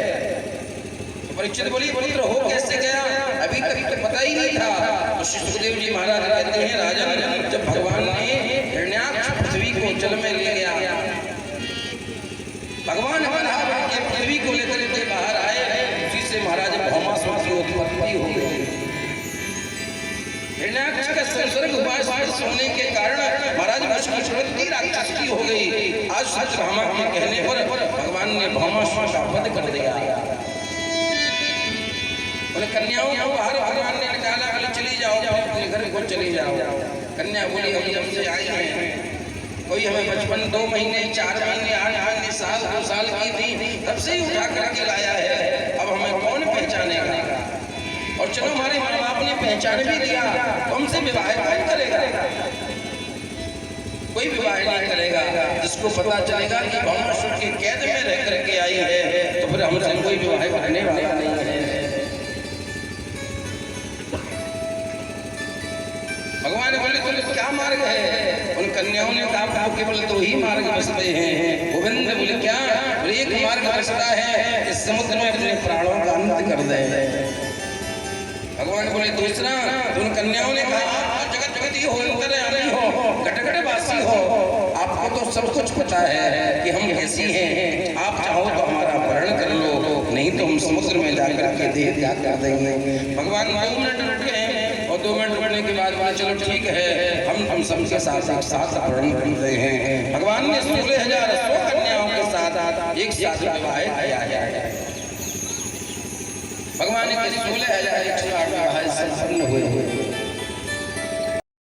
परीक्षित बोली, पुत्र हो कैसे गया? अभी तक तो पता ही नहीं था। तो श्री सुखदेव जी महाराज कहते हैं, राजा जब भगवान ने हिरण्याक्ष पृथ्वी को जल में ले गया, भगवान पृथ्वी को लेकर के बाहर आए, उसी से महाराज भामासुर की उत्पत्ति हो गई। हिरण्याक्ष का संसर्ग होने के कारण महाराज उसकी उत्पत्ति राक्षस की हो गई। आज सत्यभामा के कहने पर भगवान ने भामासुर का वध कर दिया। कन्याओं को बाहर भगवान ने निकाला, बोले चली जाओ, अपने घर को चली जाओ। कन्या बोली, हम जब से आई हैं, कोई हमें बचपन 2 महीने 4 महीने 8 महीने साल 2 साल की थी, तब से ही उठा करके लाया है, अब हमें कौन पहचानेगा? और चलो हमारे माँ बाप ने पहचान भी दिया, तो हमसे विवाह कौन करेगा? कोई विवाह नहीं करेगा। जिसको पता चलेगा कि भामासुर की कैद में रह करके आई है, तो फिर हमसे कोई विवाह करने वाला नहीं है। भगवान बोले, तो क्या मार्ग है? उन कन्याओं ने कहा, केवल 2 ही मार्ग बचते हैं। गोविंद बोले, क्या? बोले, एक मार्ग बचता है कि समुद्र में अपने प्राणों का अंत कर दे। भगवान बोले, दूसरा? तो उन कन्याओं ने कहा, आप जगत जगती हो, अंतर्यामी हो, घट वासी हो, आपको तो सब कुछ पता है कि हम कैसी हैं। आप चाहो तो हमारा वर्ण कर लो, नहीं तो हम समुद्र में जाकर के देह त्याग कर देंगे। भगवान 2 मिनट रुके और 2 मिनट रुकने के बाद बोले, चलो ठीक है, हम सबके साथ वर्ण करते हैं। भगवान ने 16,100 कन्याओं के साथ एक साथ विवाह किया है। भगवान के 16,108 विवाह संपन्न हुए।